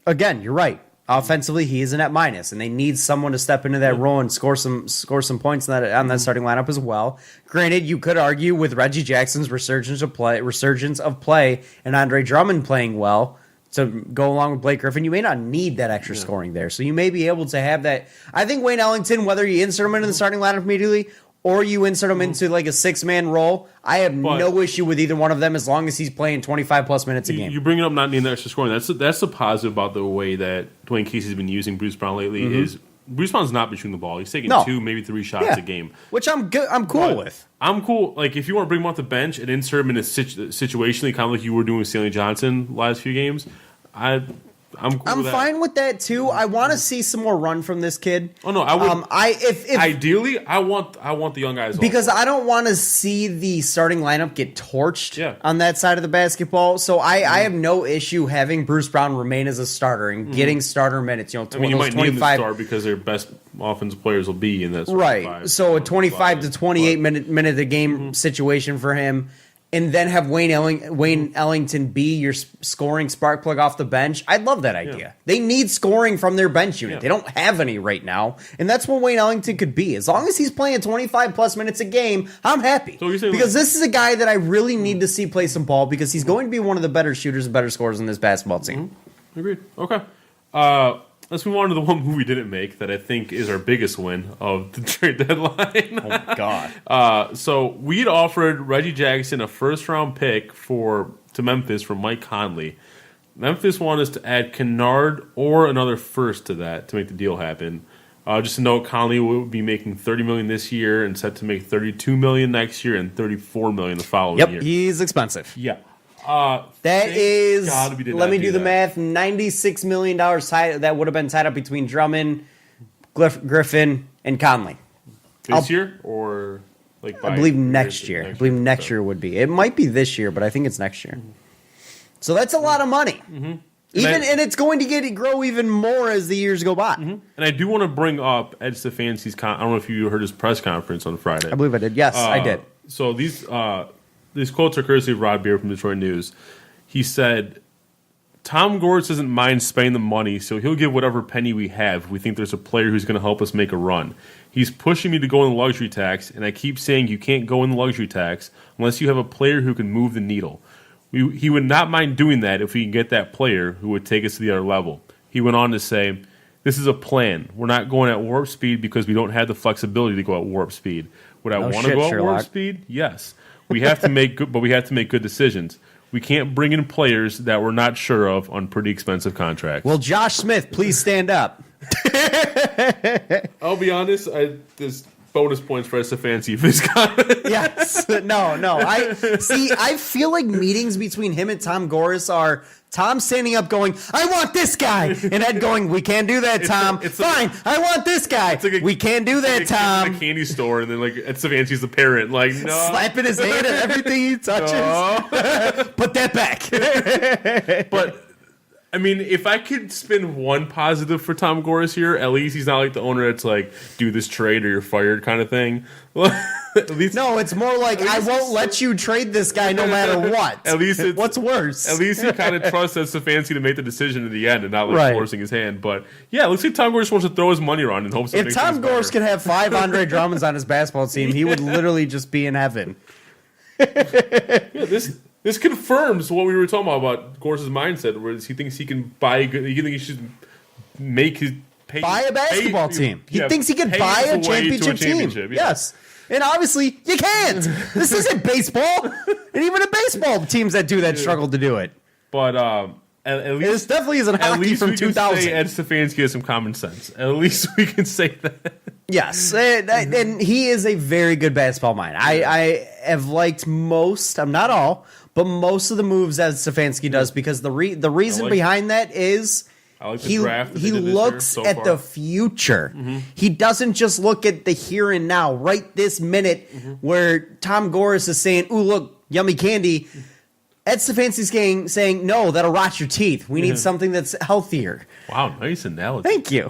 Speaker 2: again, you're right. Offensively, he is a net minus, and they need someone to step into that role and score some points on that starting lineup as well. Granted, you could argue with Reggie Jackson's resurgence of play, and Andre Drummond playing well to go along with Blake Griffin, you may not need that extra scoring there. So you may be able to have that. I think Wayne Ellington, whether you insert him into the starting lineup immediately or you insert him into like a 6-man role, I have no issue with either one of them as long as he's playing 25-plus minutes a game.
Speaker 3: You bring it up not needing the extra scoring. That's the positive about the way that Dwayne Casey's been using Bruce Brown lately is Bruce Brown's not been shooting the ball. He's taking 2, maybe 3 shots a game.
Speaker 2: Which I'm cool with.
Speaker 3: I'm cool. Like, if you want to bring him off the bench and insert him in a situationally, kind of like you were doing with Stanley Johnson last few games, I'm cool with that.
Speaker 2: Fine with that too. I want to see some more run from this kid.
Speaker 3: Oh no, I would.
Speaker 2: If
Speaker 3: ideally, I want the young guys
Speaker 2: because I don't want to see the starting lineup get torched on that side of the basketball. So I have no issue having Bruce Brown remain as a starter and getting starter minutes.
Speaker 3: You might need him to start because their best offensive players will be in this.
Speaker 2: Right. So a 25 to 28 minute a game situation for him. And then have Wayne Ellington be your scoring spark plug off the bench. I'd love that idea. Yeah. They need scoring from their bench unit. Yeah. They don't have any right now. And that's what Wayne Ellington could be. As long as he's playing 25-plus minutes a game, I'm happy. So because this is a guy that I really need to see play some ball because he's going to be one of the better shooters and better scorers in this basketball team.
Speaker 3: Agreed. Okay. Let's move on to the one move we didn't make that I think is our biggest win of the trade deadline.
Speaker 2: Oh, God.
Speaker 3: So we'd offered Reggie Jackson a first-round pick to Memphis for Mike Conley. Memphis wanted us to add Kennard or another first to that to make the deal happen. Just to note, Conley will be making $30 million this year and set to make $32 million next year and $34 million the following year.
Speaker 2: Yep, he's expensive.
Speaker 3: Yeah.
Speaker 2: That is, let me do the math, $96 million that would have been tied up between Drummond, Griffin, and Conley.
Speaker 3: This year? Or like
Speaker 2: I believe next year. I believe next year would be. It might be this year, but I think it's next year. So that's a lot of money. And it's going to grow even more as the years go by.
Speaker 3: And I do want to bring up Ed Stefanski's I don't know if you heard his press conference on Friday.
Speaker 2: I believe I did. Yes, I did.
Speaker 3: So these quotes are courtesy of Rod Beer from Detroit News. He said, Tom Gores doesn't mind spending the money, so he'll give whatever penny we have if we think there's a player who's going to help us make a run. He's pushing me to go in the luxury tax, and I keep saying you can't go in the luxury tax unless you have a player who can move the needle. He would not mind doing that if we can get that player who would take us to the other level. He went on to say, this is a plan. We're not going at warp speed because we don't have the flexibility to go at warp speed. Would I want to go at warp speed? Yes. We have to make good decisions. We can't bring in players that we're not sure of on pretty expensive contracts.
Speaker 2: Well, Josh Smith, please stand up.
Speaker 3: I'll be honest. bonus points for Stefanski for his comment.
Speaker 2: Yes. No. I feel like meetings between him and Tom Gores are Tom standing up going, I want this guy. And Ed going, we can't do that, Tom. Fine, I want this guy. We can't do that, Tom.
Speaker 3: In a candy store, and then Ed Stefanski's the parent. No.
Speaker 2: Slapping his hand at everything he touches. No. Put that back.
Speaker 3: But I mean, if I could spin one positive for Tom Gores here, at least he's not like the owner that's like, do this trade or you're fired kind of thing.
Speaker 2: At least, no, it's more like, I won't let you trade this guy no matter what.
Speaker 3: At least it's,
Speaker 2: what's worse?
Speaker 3: At least he kind of trusts Stefanski to make the decision in the end and not forcing his hand. But yeah, it looks like Tom Gores wants to throw his money around and hopes.
Speaker 2: If Tom Gores could have 5 Andre Drummonds on his basketball team, he would literally just be in heaven.
Speaker 3: Yeah, this confirms what we were talking about Gores' mindset, where he thinks he can buy a good. He thinks he should make his
Speaker 2: buy a basketball team. He thinks he can buy a championship team. Yeah. Yes, and obviously you can't. This isn't baseball, and even in baseball, teams that do that struggle to do it.
Speaker 3: But at least
Speaker 2: this definitely isn't hockey from 2000.
Speaker 3: Say Ed Stefanski has some common sense. At least we can say that.
Speaker 2: Yes, and he is a very good basketball mind. I have liked most, not all, but most of the moves that Stefanski does, because the reason behind that is he looks at the future. Mm-hmm. He doesn't just look at the here and now, right this minute, where Tom Gores is saying, ooh, look, yummy candy. Ed Stefanski's saying, no, that'll rot your teeth. We need something that's healthier.
Speaker 3: Wow, nice analogy.
Speaker 2: Thank you.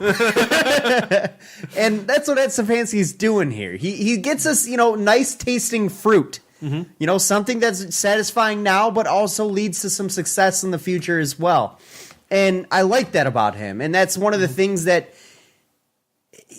Speaker 2: And that's what Ed Stefanski's doing here. He gets us, nice tasting fruit. Mm-hmm. Something that's satisfying now, but also leads to some success in the future as well. And I like that about him. And that's one of the things that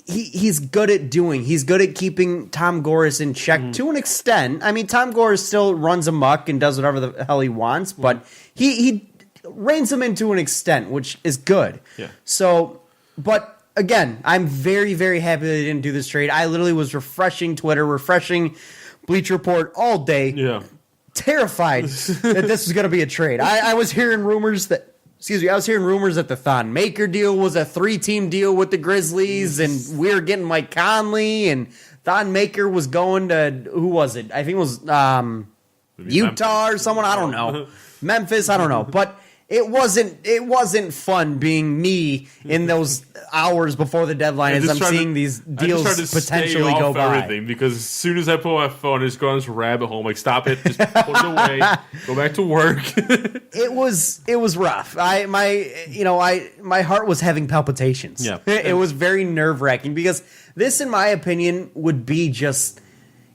Speaker 2: he's good at doing. He's good at keeping Tom Gores in check to an extent. I mean, Tom Gores still runs amok and does whatever the hell he wants, but he reins him in to an extent, which is good. Yeah. So, but again, I'm very, very happy that he didn't do this trade. I literally was refreshing Twitter, refreshing Bleacher Report all day. Yeah. Terrified that this was going to be a trade. I was hearing rumors that the Thon Maker deal was a 3-team deal with the Grizzlies, and we were getting Mike Conley, and Thon Maker was going to, who was it? I think it was Utah or someone. I don't know. Memphis, I don't know. But it wasn't fun being me in those hours before the deadline as I'm seeing these deals potentially go by. Everything,
Speaker 3: because as soon as I pull my phone, I just go on this rabbit hole. I'm like, stop it, just put it away, go back to work.
Speaker 2: It was rough. My heart was having palpitations. Yeah, it was very nerve-wracking, because this, in my opinion, would be just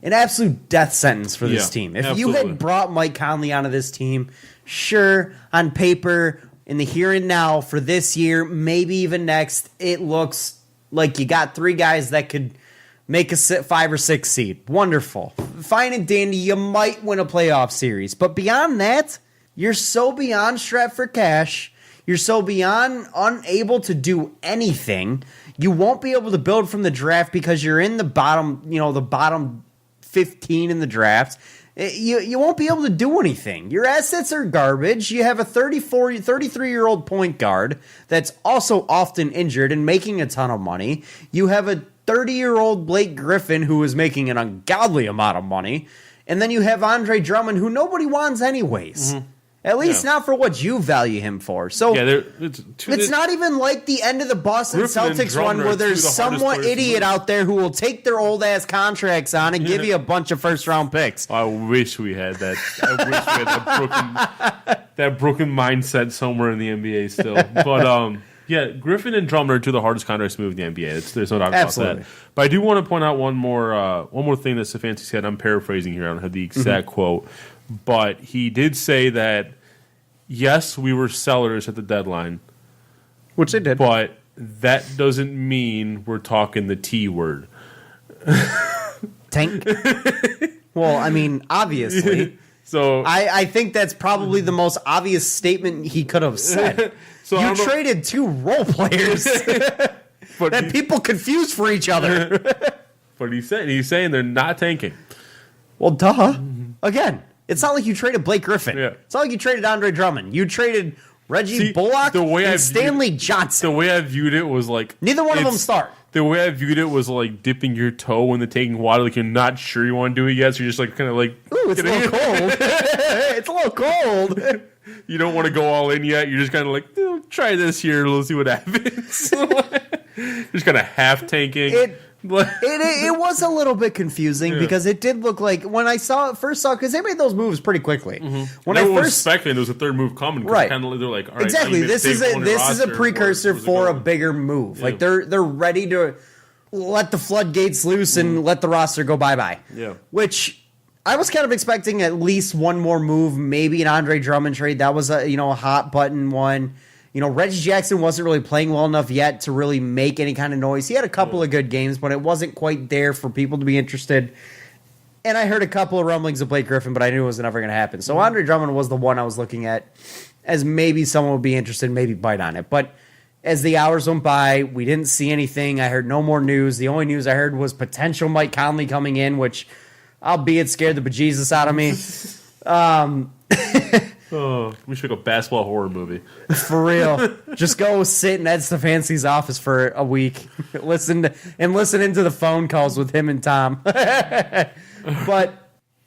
Speaker 2: an absolute death sentence for this team. If you had brought Mike Conley onto this team, sure, on paper, in the here and now for this year, maybe even next, it looks like you got 3 guys that could make a 5 or 6 seed. Wonderful. Fine and dandy, you might win a playoff series. But beyond that, you're so beyond strapped for cash. You're so beyond unable to do anything. You won't be able to build from the draft because you're in the bottom 15 in the draft. You won't be able to do anything. Your assets are garbage. You have a 33-year-old point guard that's also often injured and making a ton of money. You have a 30-year-old Blake Griffin who is making an ungodly amount of money. And then you have Andre Drummond, who nobody wants anyways. Mm-hmm. At least not for what you value him for. So it's not even like the end of the Boston Celtics run where there's somewhat idiot out there who will take their old ass contracts on and give you a bunch of first round picks.
Speaker 3: I wish we had that. I wish we had that broken mindset somewhere in the NBA still. But Griffin and Drummond are two of the hardest contracts to move in the NBA. There's no doubt about that. But I do want to point out one more thing that Stefanski said. I'm paraphrasing here. I don't have the exact quote. But he did say that, yes, we were sellers at the deadline.
Speaker 2: Which they did.
Speaker 3: But that doesn't mean we're talking the T word.
Speaker 2: Tank? Well, I mean, obviously.
Speaker 3: So
Speaker 2: I think that's probably the most obvious statement he could have said. So you traded 2 role players that people confuse for each other.
Speaker 3: But he's saying they're not tanking.
Speaker 2: Well, duh. Again. It's not like you traded Blake Griffin. Yeah. It's not like you traded Andre Drummond. You traded Reggie Bullock and Stanley Johnson.
Speaker 3: The way I viewed it was like...
Speaker 2: Neither one of them start.
Speaker 3: the way I viewed it was like dipping your toe in the taking water, like you're not sure you want to do it yet, so you're just like kind of like,
Speaker 2: ooh, it's a little cold. It's a little cold.
Speaker 3: You don't want to go all in yet. You're just kind of like, try this here. Let's see what happens. Just kind of half tanking.
Speaker 2: It was a little bit confusing because it did look like when I first saw because they made those moves pretty quickly. When
Speaker 3: I was expecting there was a third move coming,
Speaker 2: right?
Speaker 3: They're like, all right,
Speaker 2: exactly. This is a precursor for a bigger move. Yeah. Like they're ready to let the floodgates loose and let the roster go bye.
Speaker 3: Yeah,
Speaker 2: which I was kind of expecting at least one more move, maybe an Andre Drummond trade. That was a hot button one. Reggie Jackson wasn't really playing well enough yet to really make any kind of noise. He had a couple of good games, but it wasn't quite there for people to be interested. And I heard a couple of rumblings of Blake Griffin, but I knew it was never going to happen. So Andre Drummond was the one I was looking at as maybe someone would be interested, maybe bite on it. But as the hours went by, we didn't see anything. I heard no more news. The only news I heard was potential Mike Conley coming in, which, albeit scared the bejesus out of me.
Speaker 3: Oh, we should make a basketball horror movie.
Speaker 2: For real. Just go sit in Ed Stefanski's office for a week. Listen into the phone calls with him and Tom. But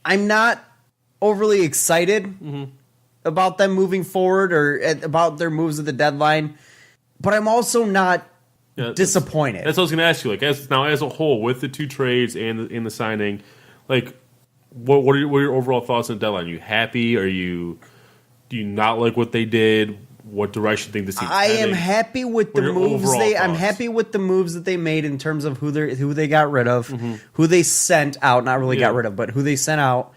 Speaker 2: I'm not overly excited about them moving forward or about their moves at the deadline. But I'm also not disappointed.
Speaker 3: That's what I was going to ask you. Like, as a whole, with the two trades and the signing, like, what are your overall thoughts on the deadline? Are you happy? Do you not like what they did? What direction do you think this team's heading?
Speaker 2: am happy with the moves I'm happy with the moves that they made in terms of who they got rid of, who they sent out, not really got rid of, but who they sent out.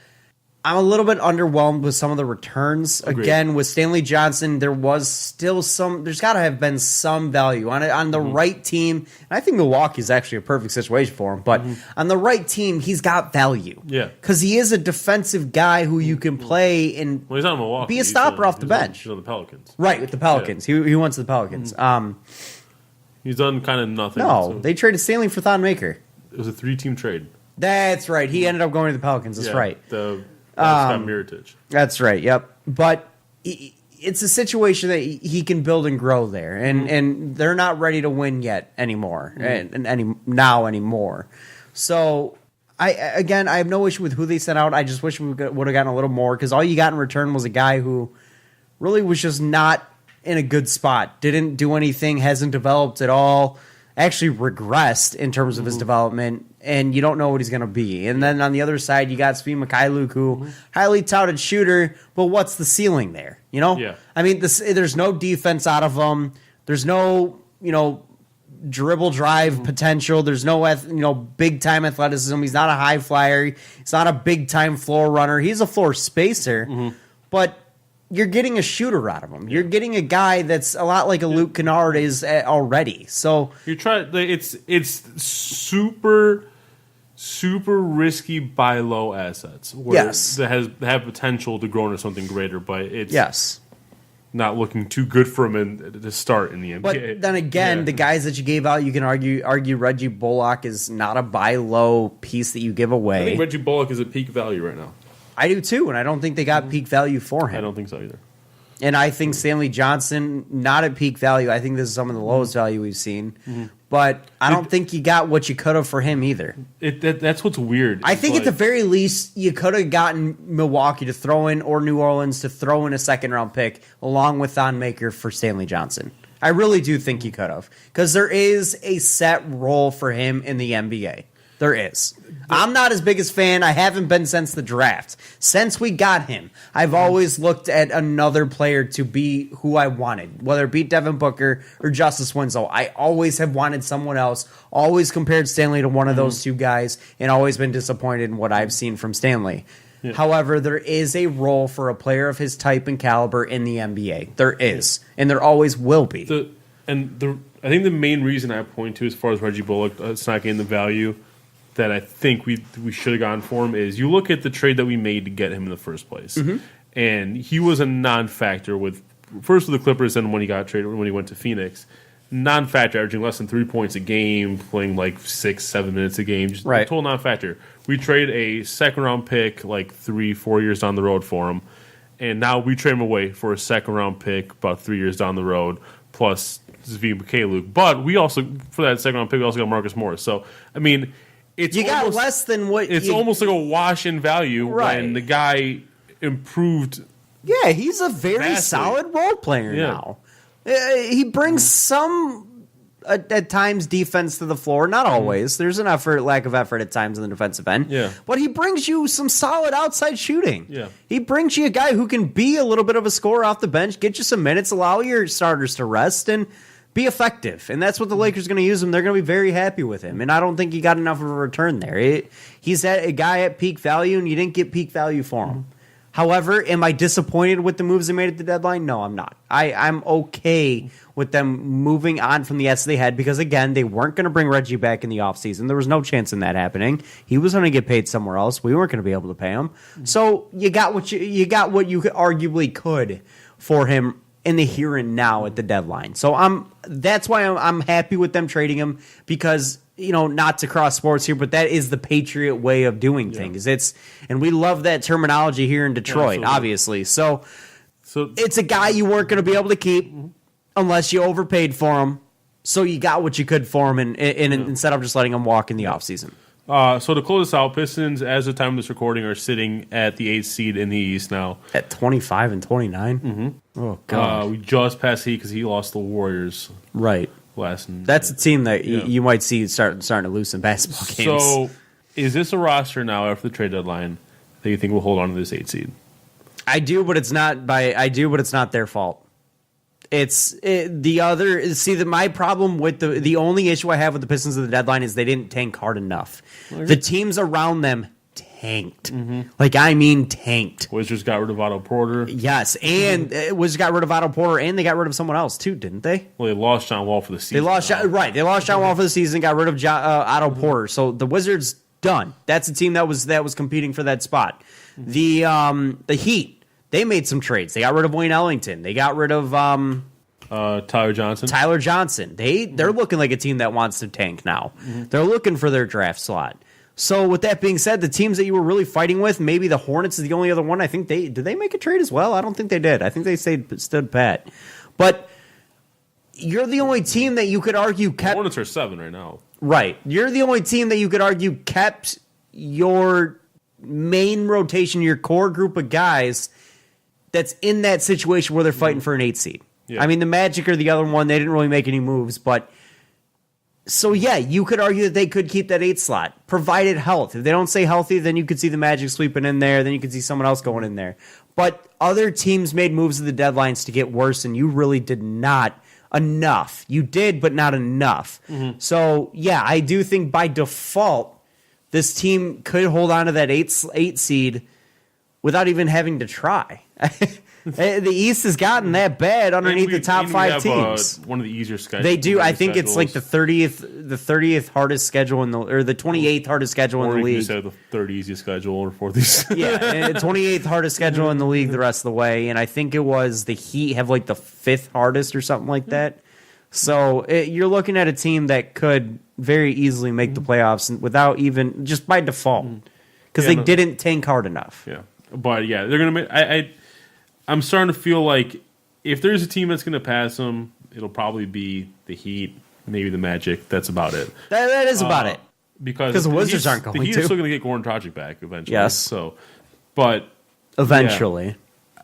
Speaker 2: I'm a little bit underwhelmed with some of the returns.
Speaker 3: Agreed.
Speaker 2: Again, with Stanley Johnson, there's got to have been some value on the right team. And I think Milwaukee is actually a perfect situation for him. But on the right team, he's got value.
Speaker 3: Yeah.
Speaker 2: Because he is a defensive guy who you can play and
Speaker 3: he's not in Milwaukee.
Speaker 2: Be a stopper off the bench.
Speaker 3: He's on the Pelicans.
Speaker 2: Right, with the Pelicans. Yeah. He went to the Pelicans.
Speaker 3: He's done kind of nothing.
Speaker 2: No, they traded Stanley for Thon Maker.
Speaker 3: It was a 3-team trade.
Speaker 2: That's right. He ended up going to the Pelicans. That's right.
Speaker 3: Scott Mirotic.
Speaker 2: That's right. Yep. But it's a situation that he can build and grow there, and they're not ready to win yet anymore, anymore. So I have no issue with who they sent out. I just wish we would have gotten a little more because all you got in return was a guy who really was just not in a good spot. Didn't do anything. Hasn't developed at all. Actually regressed in terms of his development, and you don't know what he's going to be. And then on the other side, you got Svi Mikhailuk, who highly touted shooter, but what's the ceiling there?
Speaker 3: Yeah.
Speaker 2: I mean, there's no defense out of him. There's no dribble drive potential. There's no big time athleticism. He's not a high flyer. He's not a big time floor runner. He's a floor spacer, but you're getting a shooter out of him. You're getting a guy that's a lot like a Luke Kennard is already. So
Speaker 3: you're trying. It's super risky buy low assets. That have potential to grow into something greater, but it's not looking too good for him to start in the NBA.
Speaker 2: But then again, the guys that you gave out, you can argue Reggie Bullock is not a buy low piece that you give away.
Speaker 3: I think Reggie Bullock is at peak value right now.
Speaker 2: I do too, and I don't think they got peak value for him.
Speaker 3: I don't think so either.
Speaker 2: And I think Stanley Johnson, not at peak value. I think this is some of the lowest value we've seen. But I don't think you got what you could have for him either.
Speaker 3: That's what's weird.
Speaker 2: I think at the very least, you could have gotten Milwaukee to throw in or New Orleans to throw in a second-round pick along with Thon Maker for Stanley Johnson. I really do think you could have. Because there is a set role for him in the NBA. There is. I'm not his biggest fan. I haven't been since the draft. Since we got him, I've always looked at another player to be who I wanted, whether it be Devin Booker or Justice Winslow. I always have wanted someone else, always compared Stanley to one of those two guys, and always been disappointed in what I've seen from Stanley. Yeah. However, there is a role for a player of his type and caliber in the NBA. There is, and there always will be.
Speaker 3: I think the main reason I point to as far as Reggie Bullock it's not getting the value that I think we should have gone for him is you look at the trade that we made to get him in the first place, and he was a non-factor with the Clippers and when he got traded when he went to Phoenix, non-factor, averaging less than 3 points a game, playing like 6-7 minutes a game, just a total non-factor. We trade a second-round pick like 3-4 years down the road for him, and now we trade him away for a second-round pick about 3 years down the road plus VK Luke. But we also, for that second round pick, we also got Marcus Morris. So, I mean, it's
Speaker 2: got less than what
Speaker 3: it's almost like a wash in value when the guy improved.
Speaker 2: Yeah, he's a very solid role player now. He brings some at times defense to the floor, not always. There's an lack of effort at times in the defensive end.
Speaker 3: Yeah.
Speaker 2: But he brings you some solid outside shooting.
Speaker 3: Yeah.
Speaker 2: He brings you a guy who can be a little bit of a scorer off the bench, get you some minutes, allow your starters to rest, and be effective. And that's what the Lakers are going to use him. They're going to be very happy with him. And I don't think he got enough of a return there. He's a guy at peak value, and you didn't get peak value for him. However, am I disappointed with the moves they made at the deadline? No, I'm not. I'm okay with them moving on from the S they had because, again, they weren't going to bring Reggie back in the offseason. There was no chance in that happening. He was going to get paid somewhere else. We weren't going to be able to pay him. So you got what you arguably could for him in the here and now at the deadline. So that's why I'm happy with them trading him because, not to cross sports here, but that is the Patriot way of doing things. And we love that terminology here in Detroit, obviously. So it's a guy you weren't going to be able to keep unless you overpaid for him. So you got what you could for him and instead of just letting him walk in the offseason.
Speaker 3: So to close this out, Pistons, as of the time of this recording, are sitting at the 8th seed in the East now.
Speaker 2: At 25 and 29? Mm-hmm. Oh, God.
Speaker 3: We just passed Heat because he lost the Warriors.
Speaker 2: Right. That's a team that you might see starting to lose some basketball games.
Speaker 3: So is this a roster now after the trade deadline that you think will hold on to this 8th seed?
Speaker 2: I do, but it's not their fault. My problem with the only issue I have with the Pistons at the deadline is they didn't tank hard enough. The teams around them tanked. Tanked.
Speaker 3: Wizards got rid of Otto Porter.
Speaker 2: Yes, and Wizards got rid of Otto Porter, and they got rid of someone else too, didn't they?
Speaker 3: They lost John Wall for the season.
Speaker 2: They lost John Wall for the season, got rid of Otto Porter. So the Wizards done. That's a team that was competing for that spot. The Heat, they made some trades. They got rid of Wayne Ellington. They got rid of
Speaker 3: Tyler Johnson.
Speaker 2: They're looking like a team that wants to tank now. They're looking for their draft slot. So with that being said, the teams that you were really fighting with, maybe the Hornets is the only other one. I think did they make a trade as well? I don't think they did. I think they stood pat. But you're the only team that you could argue kept.
Speaker 3: The Hornets are 7 right now.
Speaker 2: Right. You're the only team that you could argue kept your main rotation, your core group of guys that's in that situation where they're fighting for an 8 seed. Yeah. I mean, the Magic are the other one. They didn't really make any moves, but so yeah, you could argue that they could keep that 8 slot, provided health. If they don't stay healthy, then you could see the Magic sweeping in there. Then you could see someone else going in there. But other teams made moves at the deadlines to get worse, and you really did not enough. You did, but not enough. So yeah, I do think by default, this team could hold on to that 8 seed without even having to try. The East has gotten that bad underneath the top 5 teams.
Speaker 3: One of the easier schedules.
Speaker 2: They do. I think it's like the 30th hardest schedule or the 28th hardest schedule in the league.
Speaker 3: You said the third easiest schedule or fourth easiest.
Speaker 2: Yeah, 28th hardest schedule in the league the rest of the way, and I think it was the Heat have like the 5th hardest or something like that. So you're looking at a team that could very easily make the playoffs without even just by default because they didn't tank hard enough.
Speaker 3: Yeah, but yeah, they're gonna make. I'm starting to feel like if there's a team that's going to pass them, it'll probably be the Heat, maybe the Magic. That's about it.
Speaker 2: That is about it.
Speaker 3: Because
Speaker 2: the Wizards aren't going to.
Speaker 3: The Heat are still going to get Goran Dragic back eventually.
Speaker 2: Yes.
Speaker 3: So, but
Speaker 2: eventually,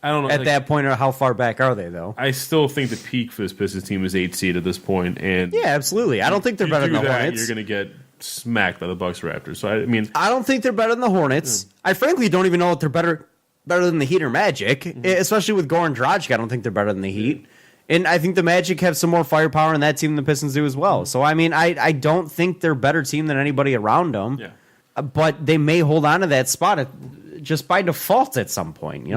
Speaker 3: I don't know.
Speaker 2: At that point, or how far back are they though?
Speaker 3: I still think the peak for this Pistons team is 8 seed at this point, and
Speaker 2: yeah, absolutely. I don't think they're better than the Hornets.
Speaker 3: You're going to get smacked by the Bucks Raptors. So
Speaker 2: I don't think they're better than the Hornets. I frankly don't even know if they're better than the Heat or Magic, especially with Goran Dragic. I don't think they're better than the Heat. And I think the Magic have some more firepower in that team than the Pistons do as well. So, I mean, I don't think they're a better team than anybody around them. Yeah. But they may hold on to that spot just by default at some point,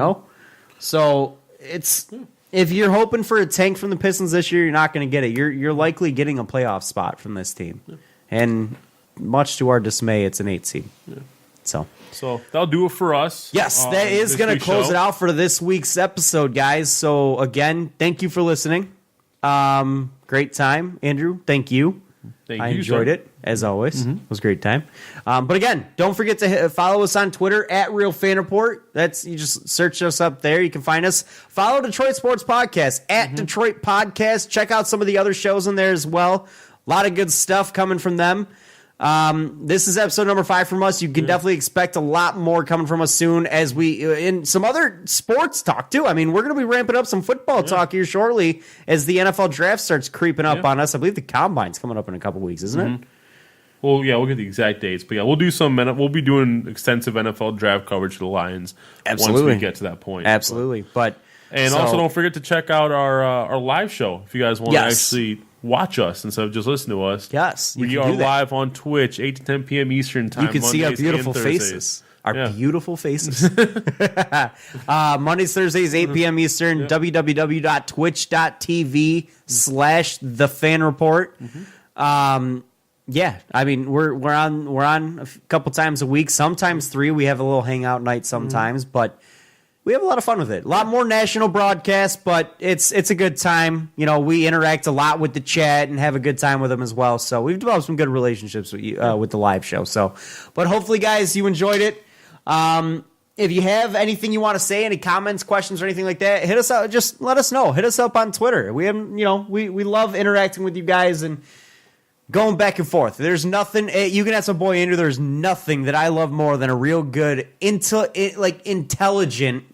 Speaker 2: So, if you're hoping for a tank from the Pistons this year, you're not going to get it. You're likely getting a playoff spot from this team. Yeah. And much to our dismay, it's an 8 seed. Yeah. So
Speaker 3: that'll do it for us.
Speaker 2: Yes, that is going to close it out for this week's episode, guys. So again, thank you for listening. Great time, Andrew. Thank you. I enjoyed it, as always. It was a great time. But again, don't forget to follow us on Twitter at Real Fan Report. You just search us up there. You can find us. Follow Detroit Sports Podcast at Detroit Podcast. Check out some of the other shows in there as well. A lot of good stuff coming from them. This is episode number 5 from us. You can definitely expect a lot more coming from us soon as we in some other sports talk too. I mean, we're going to be ramping up some football talk here shortly as the NFL draft starts creeping up on us. I believe the combine's coming up in a couple weeks, isn't it?
Speaker 3: Well, yeah, we'll get the exact dates, but yeah, we'll do we'll be doing extensive NFL draft coverage for the Lions once we get to that point.
Speaker 2: Absolutely,
Speaker 3: also don't forget to check out our live show if you guys want to actually watch us instead of just listen to us.
Speaker 2: Yes,
Speaker 3: we are live on Twitch, 8 to 10 p.m. Eastern time.
Speaker 2: You can see our beautiful faces. Our beautiful faces. Mondays, Thursdays, 8 p.m. Eastern, www.twitch.tv/thefanreport. Yeah, I mean we're on a couple times a week, sometimes 3. We have a little hangout night sometimes, but we have a lot of fun with it. A lot more national broadcasts, but it's a good time. You know, we interact a lot with the chat and have a good time with them as well. So we've developed some good relationships with you, with the live show. So, but hopefully, guys, you enjoyed it. If you have anything you want to say, any comments, questions, or anything like that, hit us out. Just let us know. Hit us up on Twitter. We have, we love interacting with you guys and going back and forth. There's nothing, you can ask my boy Andrew, there's nothing that I love more than a real good, intelligent,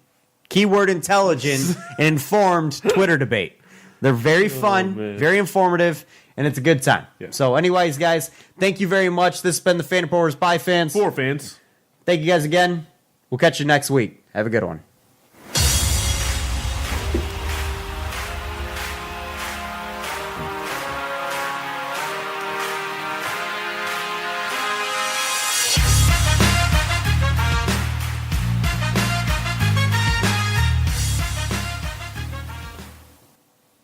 Speaker 2: keyword intelligent, and informed Twitter debate. They're very fun, very informative, and it's a good time. Yeah. So anyways, guys, thank you very much. This has been the Fan Reporters by fans.
Speaker 3: For fans.
Speaker 2: Thank you guys again. We'll catch you next week. Have a good one.